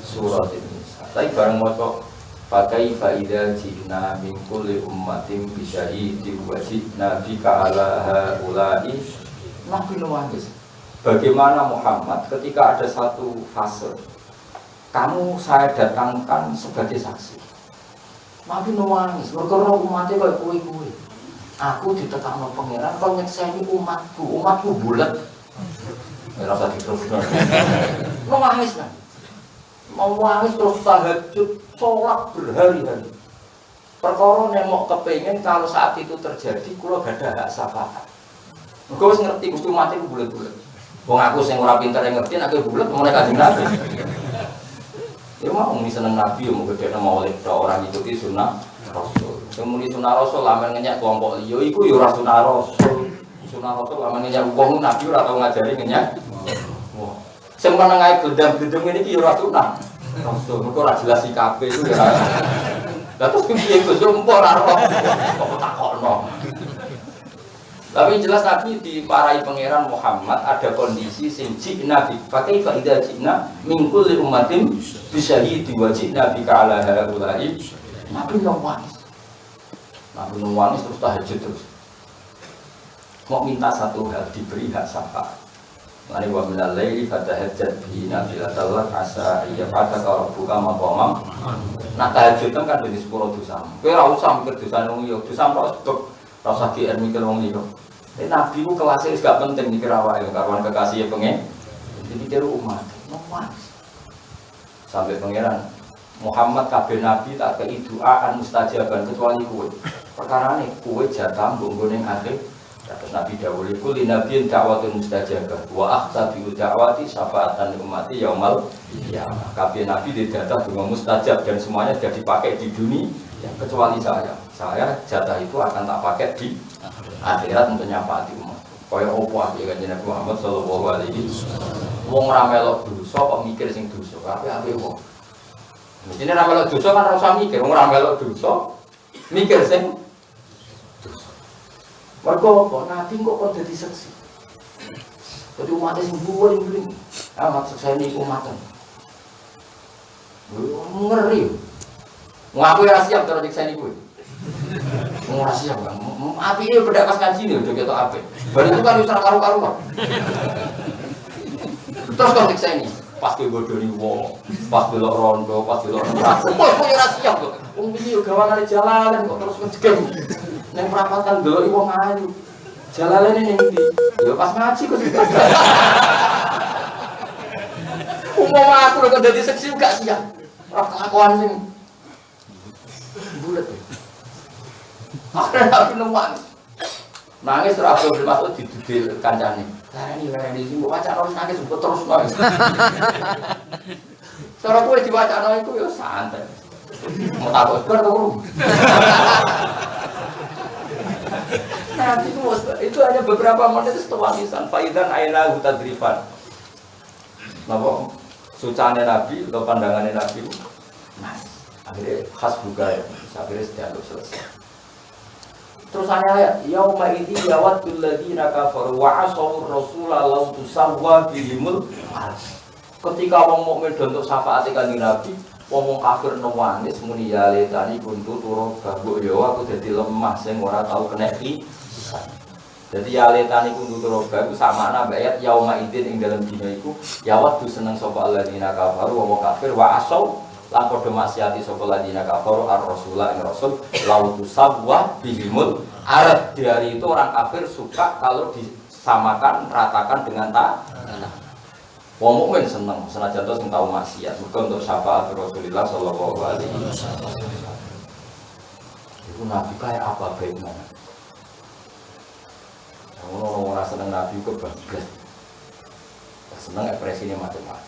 suratin nisa. Tapi bareng maca pakai faida jina min kulli ummatin bisyahidin wa jina bika ala haulai. Nabi nangis. Bagaimana Muhammad ketika ada satu fase kamu saya datangkan sebagai saksi. Nabi nangis, perkara umatnya kayak kue-kue. Aku ditekakno pangeran kau nyekseni umatku bulat. Ora usah diterusno. Nangis kan. Mau nangis terus tahajud, sholat berhari-hari. Perkara nemok kepengen kalau saat itu terjadi, kula gak ada hak syafaat. Mergo wis ngerti mesti mati bulet-bulet. Wong aku sing ora pinter ngerti nek bulet mulai kanjeng Nabi. Ya mau muni seneng Nabi yo mung gedhe maulid tok ora ngikuti sunah Rasul. Sing muni sunah Rasul lamen ngenyak kelompok liya iku yo ora sunah Rasul. Sunah Rasul lamen ngenyak wong Nabi ora tau ngajari ngenyak. Wah. Sing meneng ae gendam-gendem ngene iki yo ora sunah Rasul. Mergo ora jelas sikape iku ya. Lah terus piye Gus yo empor ora kok takokno. Tapi jelas Nabi diparai pangeran Muhammad ada kondisi sing Nabi pakai faedah Cina mingkul li umatin bisyahidi wa Nabi ka'ala haulai Nabi nangis terus tahajud terus mau minta satu hal diberi hak syafaat. Mari wa minal laili fatahajjat bihi nafilatan lak asa iya fataka rabbuka maqamam. Nah tahajud kan dari 10 dosa. Kowe ora usah mikir dosane wong liya, dosa kok sebab ora usah GR mikir wong liya. Nabi ku kelasnya gak penting mikir awake karuan kekasih pengen. Jadi mikir umat. Sampai pangeran Muhammad kabeh nabi tak kei doaan mustajaban kecuali kowe. Perkarane kowe jatah mbok ning akhir. Terus Nabi dawuh iku li nabiyin da'watun mustajabah wa akhtabi da'wati syafaatan ummati yaumal qiyamah. Kabeh nabi dijatah donga mustajab dan semuanya sudah dipakai di dunia kecuali saya. Saya jatah itu akan tak pakai di akhirat untuk nyafaati umat. Kaya opo ae kanjeng Nabi Muhammad sallallahu alaihi wasallam. Wong ora melok dosa kok mikir sing dosa. Ape wong. Mestine ora melok dosa kan ora usah mikir, wong ora melok dosa mikir sing mergo kok Nabi kok dadi seksi. Dadi umat sing buwing-buwing. Maksud saya niku umaten. Ngeri. Ngaku ora siap karo nyiksa niku. Ora siap kan. Apike bedak pas ngaji lho ketok apik. Bar itu kan wis ora karu-karuan. Terus kok nyiksa ini. Pas kowe bodoni wong, pas delok rondo, pas delok aku kok ora siap kok. Wong iki yo gawanane jalalan kok terus ngegem. Nek perapatan delok wong ayu. Jalalane ning ndi? Ya pas ngaji kok. Umum aku kok dadi seksi gak siap. Ora kelakuan sing bulet. Akhirnya aku nangis. Nangis ora apa bermaksud didudil kancane. Larani sing mbok wacana nangis mbok terus nangis. Cara kowe diwacana iku ya santai. Mau takut bar to. Nah, itu hanya beberapa menit setelah nisan faidan aina hutadrifan. Napa sucane Nabi atau pandangannya Nabi? Nah, akhirnya khas buka ya, akhirnya dialog selesai. Terus ayat yauma idzi yawaddul ladzina kafaru wa asaw rasula law tusawwa bihimul ardh. Ketika wong mukmin untuk syafaat kanjeng Nabi, wong kafir nangis muni ya letani kuntu turu gabuk yo aku dadi lemah sing ora tau kena iki. Jadi ya letani kuntu turu gabuk sama ana ayat yauma idzin ing dalam dina iku yawaddu seneng sapa alladzina kafaru wong kafir wa asaw lan padha maksiati sapa alladzina kafaru ar-rasula ing rasul law tusawwa bihimul ardh. Di hari itu orang kafir suka kalau disamakan ratakan dengan tanah. Wong mukmin seneng senajan to sing tau maksiat mergo untuk syafaat Rasulullah sallallahu alaihi wasallam. Iku nabi kaya apa baiknya. Ono ora seneng nabi kok bagus. Seneng ekspresine macam-macam.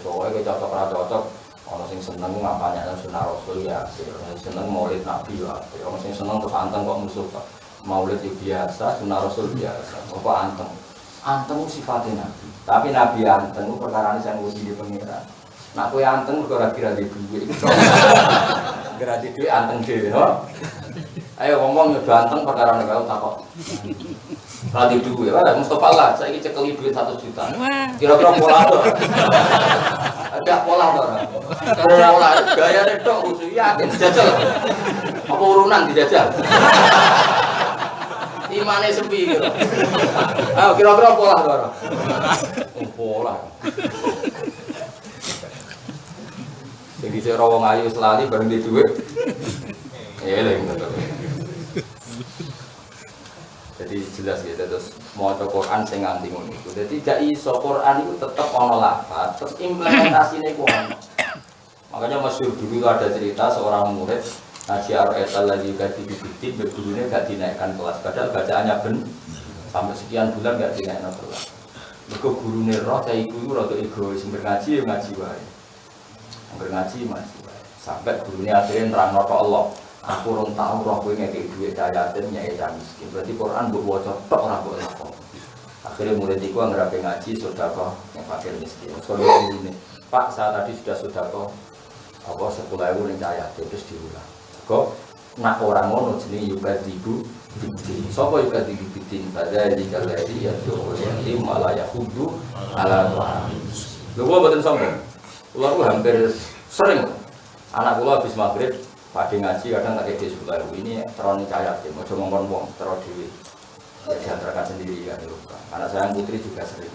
Soale cocok ora cocok, ono sing seneng ngapane sunah Rasul ya, seneng maulid nabi ya, ono sing seneng terus anteng kok musuh kok. Maulid biasa, sunah Rasul biasa. Apa anteng? Anteng sifatnya nabi. Tapi Nabi anteng itu perkara ini saya nguji di pengiran. Nak kue anteng itu kira-kira di duit. Kira di duit anteng dhewe, no? Ayo ngomong udah anteng perkara ini kalau takut. Kalau di duit, Mustafa lah, saya ini cekeli duit 1 juta. Kira-kira pola tuh. Ada pola tuh. Pola gaya redok usul yakin dijajal. Apa urunan dijajal? Imane sepi gitu. Ayo kira-kira pola to. Pola. Sing dhisik ora wong ayu selali bareng di dhuwit. Eling to. Jadi jelas gitu terus maca Quran sing nganti ngono iku. Dadi gak iso Quran iku tetep ana lafaz, terus implementasine ku ono. Makanya masyhur dulu ada cerita seorang murid Ngaji Ar-Etal lagi ganti bibit, bergurunya gak dinaikkan kelas. Padahal bacaannya sampai sekian bulan gak dinaikkan kelas. Mergo gurune roh cah iku rada egois, ngaji ya ngaji wae. Ngaji wae. Sampai gurunya akhirnya nerangno tok Allah. Aku urung tau roh kowe ngekek dhuwit cah yatim nyai cah miskin. Berarti Quran mbok waca tok ora mbok lakoni. Akhirnya murid iku anggere ngaji sedekah yang fakir miskin. Soale gurune, Pak, saya tadi sudah sedekah apa 10.000 ning cah yatim terus diulang. Kok nak orang ngono jenenge yukadibu bidin. Sapa yukadibu bidin? Pada dikalaiti ya doa yang malah yahudu ala ta'am. Lho kula mboten sombong. Kula hampir sering anak kula habis maghrib pada ngaji kadang tak kece 10.000 ini teroni cahaya tim, mau ngomong wong terus dewi, ya diantarkan sendiri kan lupa. Anak saya putri juga sering.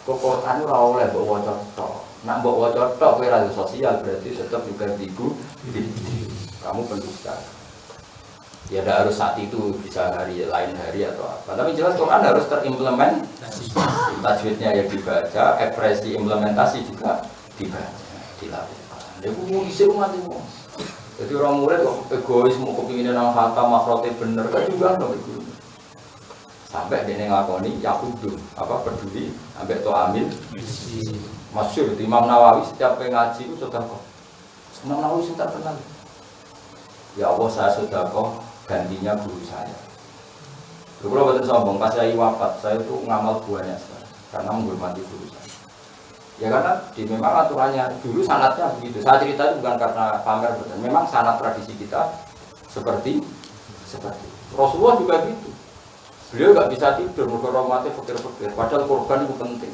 Kok anu ora oleh mbok waca tok. Nak mbok waca tok kowe radio sosial berarti tetap juga diku. Kamu pendusta. Ya tidak harus saat itu bisa hari lain hari atau apa. Tapi jelas Quran harus terimplementasi. Tajwidnya ya dibaca, ekspresi implementasi juga dibaca, dilakukan. Dia mau isi umat itu. Jadi orang murid kok egois mau kepingin nang kata makrote bener kan juga dong itu. Sampai dia ngakoni yakudu apa peduli sampai to amil. Masyhur itu Imam Nawawi setiap ngaji itu sudah kok. Imam Nawawi sudah terkenal. Ya Allah saya sudah kok gantinya guru saya. Kalau betul sombong pas saya wafat saya itu ngamal buahnya karena menghormati guru saya. Ya karena memang aturannya dulu sanatnya begitu. Saya cerita itu bukan karena pamer, memang sanat tradisi kita seperti Rasulullah juga gitu. Beliau nggak bisa tidur, menghormati fakir-fakir. Padahal korban itu penting.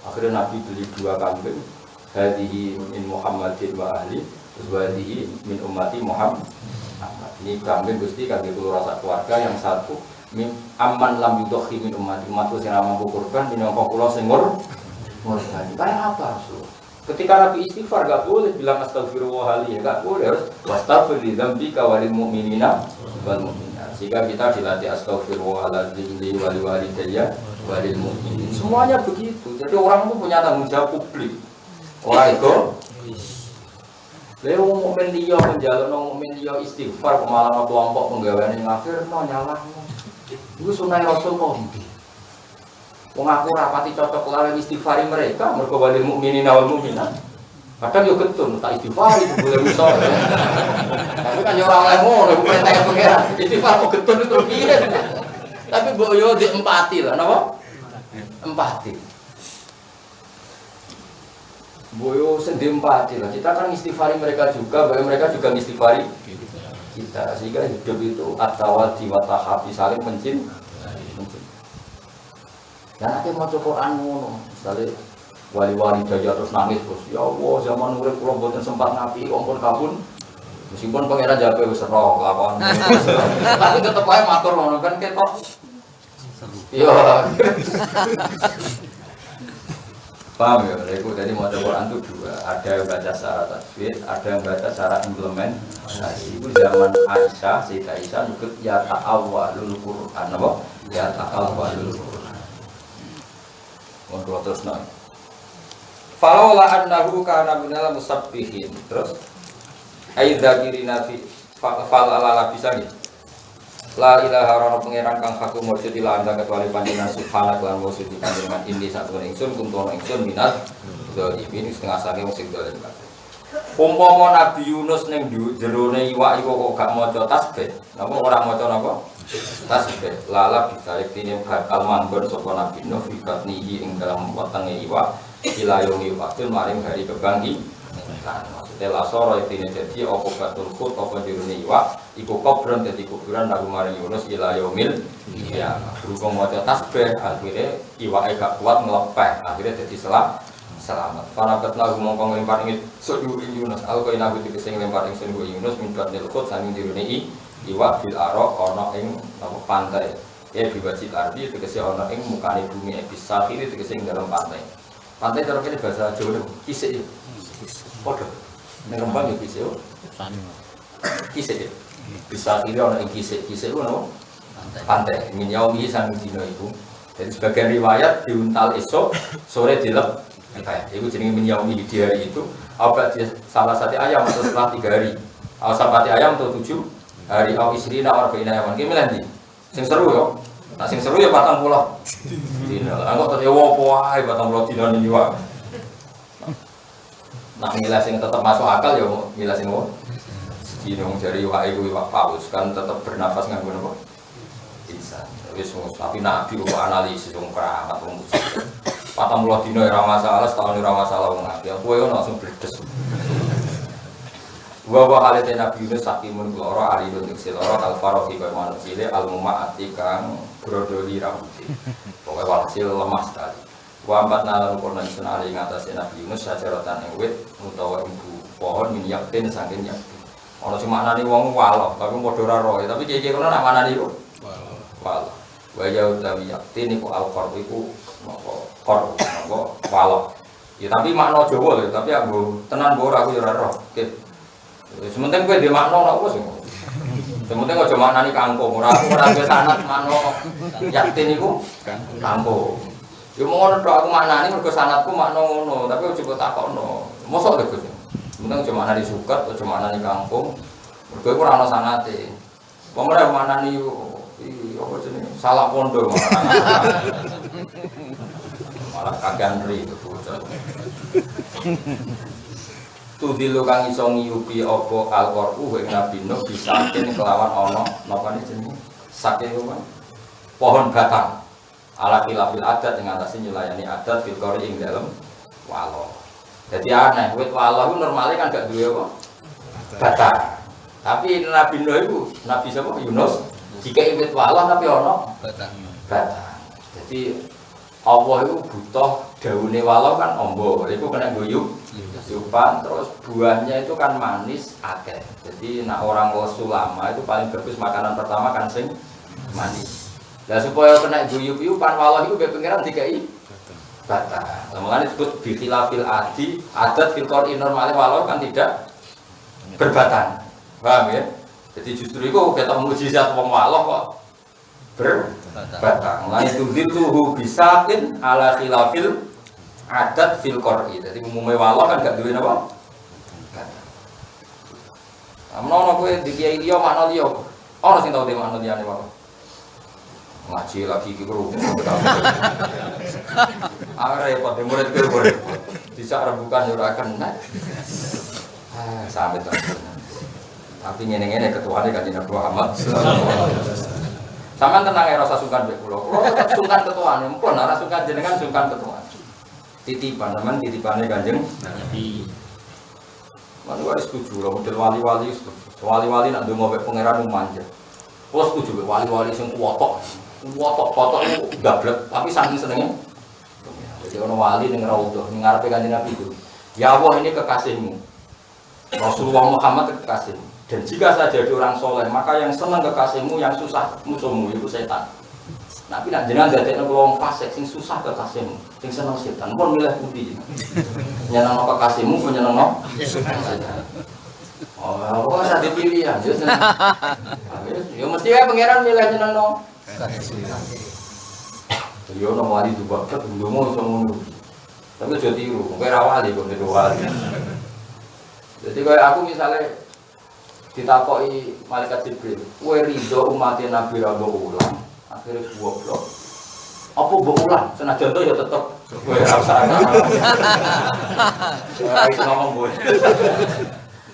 Akhirnya Nabi beli 2 kambing, hadihi min Muhammadin wa ahli, terus hadihi min ummati Muhammad. Ini kambing gusti kambing keluar rasa keluarga yang satu aman lam yudhi min ummati umatku yang mampu korban minangka kula sing Morgani, kayak apa Rasul? Ketika Nabi istighfar gak boleh bilang astagfirullah ya gak boleh, harus wastaghfir li dzambika walil mu'minina wal mu'minat. Sehingga kita dilatih astagfirullahaladzim li wali walidayya walil mu'minin. Semuanya begitu. Jadi orang itu punya tanggung jawab publik. Orang itu lewat mukmin dia menjalani mukmin dia istighfar malah kelompok penggaweane ngafir no nyalahno. Iku sunah Rasul kok. Wong aku rapati cocok lawan istighfari mereka mergo walil mukminin wal mukminat. Kadang yo getun tak istighfari boleh iso. Tapi kan yo ora oleh ngono, perintah pengiran. Istighfar kok getun itu piye. Tapi mbok yo di empati lah, napa? Empati. Boyo sedih empati lah. Kita kan istighfari mereka juga, bahwa mereka juga istighfari kita. Sehingga hidup itu at-tawaddi wa tahabi saling mencintai. Dan akhirnya mau Quran ngono, misalnya wali-wali daya terus nangis terus, ya Allah zaman urip kula mboten sempat ngapi, ampun kabun. Meskipun pangeran jape wis roh lakon. Tapi tetep ae matur ngono kan ketok. Iya. Paham ya, itu tadi mau Quran itu 2, ada yang baca secara tajwid, ada yang baca secara implementasi. Itu zaman Aisyah, Sayyidah Aisyah nyebut ya ta'awwalul Quran, apa? Ya ta'awwalul Quran. Untuk terus nang. Falaula annahu kana minal musabbihin. Terus aidzakirina fi falala bisa nih. La ilaha illallah pangeran kang hak mujud ila anda kecuali panjenengan subhanak lan mujud panjenengan ini satu ingsun kuntono ingsun minat dzalimin setengah sange sing dolen kabeh. Umpama Nabi Yunus ning jerone iwak iku kok gak maca tasbih, napa ora maca napa? Tasbih. Lala bisalik dene bakal manggon sapa Nabi Nuh fikat nihi ing dalam wetenge iwak ila yomi waktu maring hari kebangki. Maksudnya lasoro itu jadi apa batul khut apa jerone iwak iku kubron dadi kuburan lagu maring Yunus ila yaumil ya berhubung maca tasbih akhirnya iwake gak kuat ngelepeh akhirnya dadi selamat. Fanakat lagu mongko nglempar ing sudu Yunus alko inabu tegese nglempar ing sudu Yunus mimbat nilkut saking dirune iwak bil arok ana ing pantai. Ya biwajib arti tegese ana ing mukane bumi bisa kiri tegese ing dalam pantai. Pantai cara kene bahasa Jawa kisik ya. Padha. Ning Rembang ya kisik yo. Kisik ya. Bisa kiri ana ing kisik ku napa? Pantai. Min yaumi sang dina iku. Jadi sebagian riwayat diuntal esok sore dilep. Ibu jenenge min yaumi di hari itu apa salah satu ayam atau setelah 3 hari. Awal sapati ayam atau 7 hari awal istri nawar ke ayam. Ki milih ndi? Sing seru yo. Nah sing seru ya 40 dina. Lah kok terus ya opo wae 40 dina ning yo. Nah milah sing tetep masuk akal ya milah sing opo. Dina wong jari wae kuwi Pak Paus kan tetep bernafas nganggo napa? Insan. Wis tapi nabi kok analisis wong keramat wong mujizat. 40 dina ora masalah, setahun ora masalah wong nabi. Kowe langsung bledes. Wa halate Nabi Yunus sakimun loro alidun teksil loro al-farohi kaya manuk cilik al-mumaati kang brodoli rambute. Pokoke walhasil lemah sekali. Wa ampat nalan kono ingsun ali ngatasé Nabi Yunus sajaratan ing wit utawa ing pohon min yaktin saking yaktin. Ana sing maknane wong waloh, tapi padha ora roe, tapi kiye-kiye kono nak maknane iku waloh. Wa ya utawi yaktin iku al-qor iku napa qor napa waloh. Ya tapi makna Jawa lho, tapi aku tenan mbok ora aku ya ora roh. Sementing kowe dhe makna ora apa sing. Sementing aja maknani kangkung, ora duwe sanad makna yaktin iku kangkung. Ya ngono tok aku maknani mergo sanadku makna ngono, tapi aja kok takokno. Mosok lho Gus. Sementing aja maknani suket, aja maknani kangkung. Mergo iku ora ana sanate. Pemere maknani apa jenenge? Salah pondok malah kagan ri itu bocah. Tudilu kang iso ngiyupi apa al-Qur'u ing Nabi Nuh bisakin kelawan ana napa jenenge saking pohon batang ala khilafil adat ing atase nyulayani adat fil qori ing dalem walo. Jadi aneh wit walo itu normalnya kan gak duwe apa batang. Tapi Nabi Nuh itu Nabi sapa Yunus jika wit walo tapi ana batang. Jadi Allah itu butuh daune walo kan ombo, iku kena guyub yupan, terus buahnya itu kan manis akeh. Jadi nak orang lesu lama itu paling bagus makanan pertama kan sing manis. Lah supaya kena guyub yupan walo iku be pengiran dikai batang. Makanya disebut bi khilafil adi, adat fil qori normale walo kan tidak berbatang. Paham ya? Jadi justru itu kita mukjizat wong walo kok berbatang. Lah itu dilluhu bisakin ala khilafil adat fil qori. Jadi umumnya walo kan gak duwe napa? Amno kowe di kiai liya makna liya. Ana sing tau de makna liyane walo. Ngaji lagi iki kru. Repot murid kowe. Bisa rembukan yo ora kena. Sampai to. Tapi ngene-ngene ketuane Kanjeng Nabi Muhammad sallallahu alaihi wasallam. Sampeyan tenang ya rasa sungkan mbek kula. Kula tetep sungkan ketuane, mumpun ora sungkan jenengan sungkan ketuane. Titipan teman titipane Kanjeng Nabi. Mana wis setuju lho model wali-wali setuju. Wali-wali nak ndonga mek pangeran manja. Kula setuju mek wali-wali sing kuwotok. Kuwotok-kuwotok iku gablek tapi saking senenge. Jadi ono wali ning raudhah ning ngarepe Kanjeng Nabi itu. Ya Allah ini kekasihmu. Rasulullah Muhammad kekasihmu. Dan jika saya jadi orang soleh, maka yang senang kekasihmu, yang susah musuhmu itu setan. Nabi nak jenengan dadekno wong fasik sing susah kekasihmu, sing seneng setan. Pun milih putih. Nyenengno kekasihmu, nyenengno setan. Oh, ora dipilih ya. Yo mesti wae pangeran milih nyenengno setan. Yo ono wali juga ket ndonga iso ngono. Tapi aja tiru, kowe ra wali kok niru wali. Jadi kayak aku misalnya ditakoki malaikat Jibril, kowe ridho umat Nabi ra mbok ulang, akhire goblok. Apa mbok ulang? Senajan to ya tetep kowe ra usah. Ora iso ngomong kowe.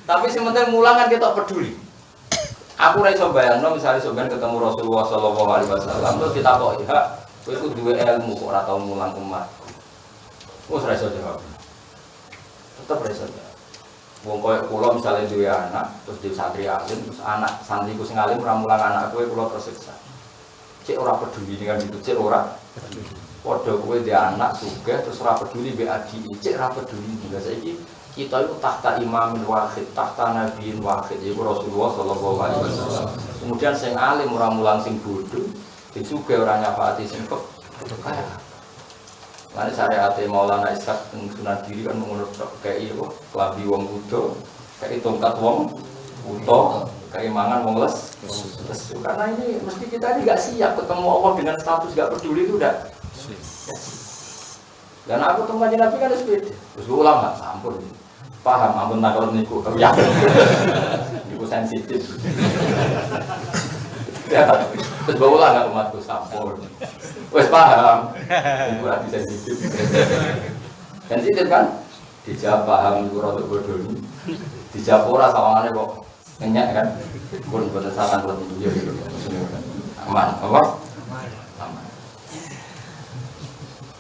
Tapi sementing mulang kan kita peduli. Aku ora iso bayangno misalnya sampeyan ketemu Rasulullah sallallahu alaihi wasallam terus ditakoki, "Hak, kowe iku duwe ilmu kok ora tau mulang umatku." Wes ora iso jawab. Tetep ora iso. Wong koyo kula misale duwe anak, terus di santri alim, terus anak santriku sing alim ora mulang anak kowe kula tersiksa. Cek ora peduli dengan itu, cek ora peduli. Padha kowe dhe anak sugih terus ora peduli mbek adike, cek ora peduli. Lah saiki kita itu tahta imamin wahid, tahta nabiin wahid, yaiku Rasulullah sallallahu alaihi wasallam. Kemudian sing alim ora mulang sing bodho, sing sugih ora nyafaati sing kaya. Mane syariate Maulana Ishaq teng Sunan Giri kan menurut kayak itu klambi wong kudo, kayak tongkat wong utuh, kayak mangan wong les. Karena ini mesti kita ini enggak siap ketemu Allah dengan status enggak peduli itu udah. Dan aku teman Nabi kan sepeda. Terus ulama sampun. Paham ampun takon niku. Ya. Niku sensitif. Ya, terus bawa lah umatku sampur. Wes paham. Iku ora sensitif. Sensitif kan? Dijawab paham iku rada bodoh. Dijawab ora sawangane kok nyenyak kan. Pun boten satan kok iki yo. Aman, apa? Aman.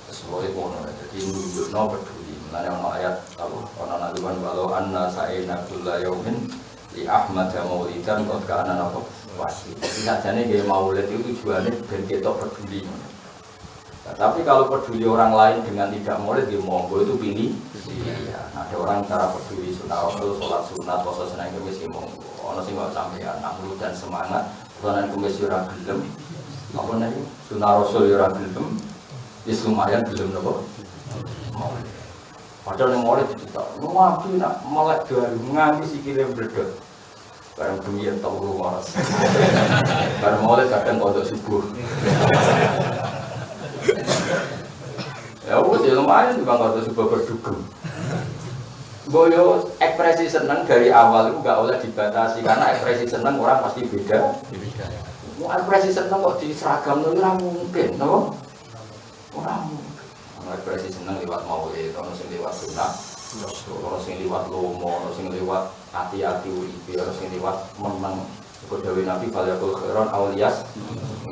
Sesuai kono dadi nunjukno peduli. Mulane ana ayat apa ana naluan walau anna sa'ina kulla yaumin li Ahmad maulidan qad kana napa wasi. Sajane nggih maulid itu tujuannya ben ketok peduli. Nah, tapi kalau peduli orang lain dengan tidak maulid ya monggo itu pilih. Iya, ada orang cara peduli sunah rasul, sholat sunat, puasa Senin Kamis ya monggo. Ono sing kok sampeyan nanglu dan semangat, Senin Kamis yo ora gelem. Apa nek sunah rasul yo ora gelem. Wis lumayan gelem napa? Maulid. Padahal yang maulid dicetak, ngaji nak melek dari nganti sikile bledot. Barang bunyi yang tahu waras. Barang maulid kadang kodok subuh. Ya wis lumayan juga kodok subuh berdugem. Boyo ekspresi seneng dari awal itu nggak oleh dibatasi karena ekspresi seneng orang pasti beda. Mau ekspresi seneng kok diseragam itu ora mungkin, no? Ora mungkin. Ekspresi seneng lewat maulid, ono sing lewat sunah, ono sing lewat lomo, ono sing lewat hati-hati uripe, ono sing lewat menang. Kok dawuh Nabi falaqul khairan awliyas.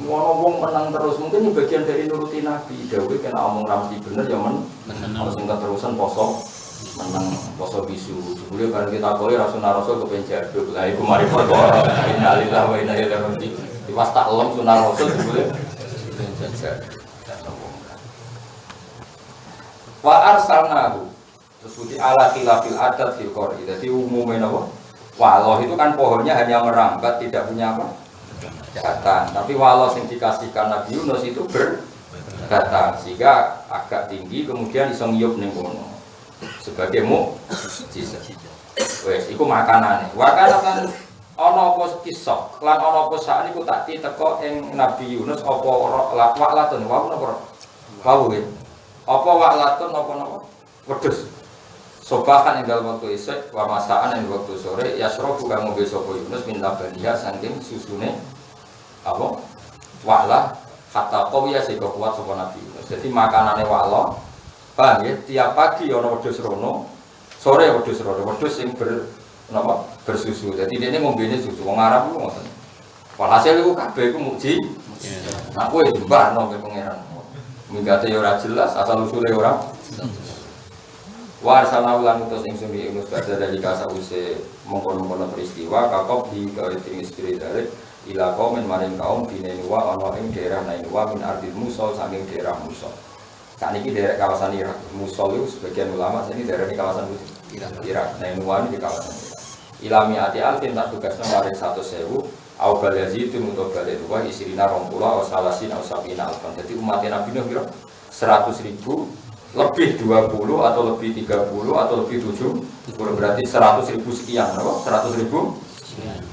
Ono wong menang terus, mungkin ini bagian dari nuruti Nabi. Dawuh kena omong ra mesti bener ya men. Ono sing keterusan poso menang poso bisu. Jebule bareng kita kowe rasul kepen jaduk. Lah iku mari foto. Innalillahi wa inna ilaihi raji'un. Diwas tak lem sunah rasul jebule kepen jaduk. Wa arsalnahu sesuti ala khilafil adat fil qori. Jadi umumnya apa? Waloh itu kan pohonnya hanya merambat, tidak punya apa? Batang. Tapi waloh yang dikasihkan Nabi Yunus itu berbatang sehingga agak tinggi kemudian iso ngiyup ning kono. Sebagai mukjizat. Wes iku makanane. Makanan ana apa kisah lan ana apa sak niku tak teko ing Nabi Yunus apa wa'latun wa napa? Wau nggih. Apa wa'latun apa-apa wedhus sobahan ing dalem wektu isuk wa masaan ing wektu sore yasrobu kang ngombe sapa Yunus min labaniha saking susune apa wa'la hatta qawiya sing kuat sapa Nabi Yunus. Jadi makanane wa'la paham ya tiap pagi ana wedhus rono sore wedhus rono wedhus sing bersusu. Jadi dene ngombene susu wong Arab ku ngoten. Walhasil iku kabeh iku mukjizat. Nah kowe jembarno ke pangeran. Mingate yo ora jelas, asal usule ora. Wa arsalna lan utus ingsun Yunus badha dari kasause mengkono-kono peristiwa kakop di gawe istri dari ila kaum maring kaum Ninwa ana ing daerah Ninwa min ardil Musul saking daerah Musul. Saniki daerah kawasan Irak. Musul itu sebagian ulama sini daerah di kawasan Irak. Ninwa di kawasan Irak. Ilami ati alfin tak tugasna maring 100.000 au bal yazid mutu balik wa isrina 20 au salasin au sabina alfan. Jadi umat Nabi Nuh kira 100.000 lebih 20 atau lebih 30 atau lebih 70 berarti 100.000 sekian apa 100.000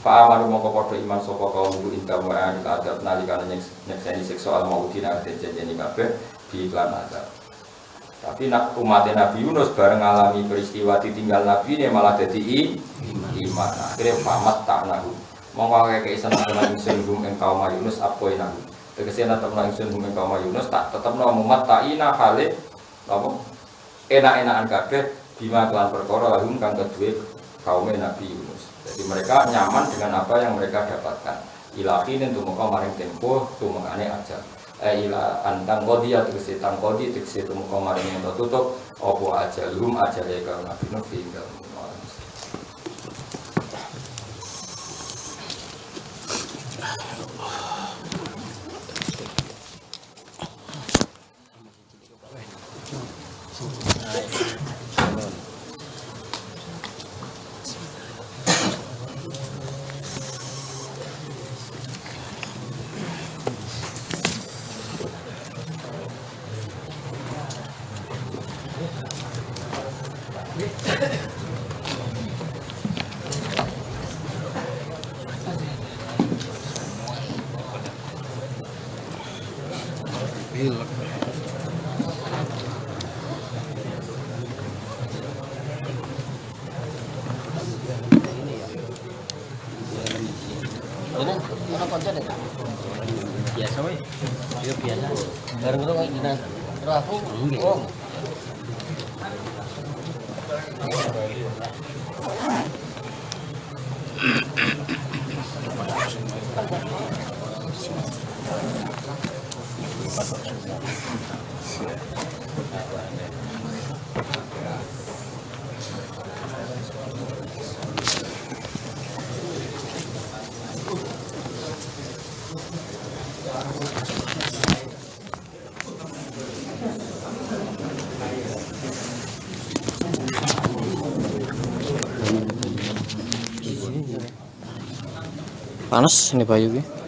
fa amanu mongko padha iman sapa kaum iku ingkang wa adab nalikane nyekseni siksa al maudin ate janjeni kabeh di iklan azab. Tapi nak umat Nabi Yunus bareng ngalami peristiwa ditinggal Nabi ini malah dadi iman. Akhirnya pamat tak nahu mongko kaya isan ana ingsun gum ing kaum Yunus apa enak. Tegese ana temen ingsun gum ing kaum Yunus tak tetepno umat taina hale apa enak-enakan kabeh bima kelan perkara lahum kang kedue kaum Nabi Yunus. Jadi mereka nyaman dengan apa yang mereka dapatkan. Ilahi nen tumeka maring tempo tumekane aja. Ila antang kodi atau tegese tang kodi tegese tumeka maring yang tutup apa aja lum aja ya kaum Nabi Nuh tinggal. Ono konco deh. Biasa wae. Yo biasa. Bareng karo kayak gini. Terus aku wong. Panas ini Bayu ki.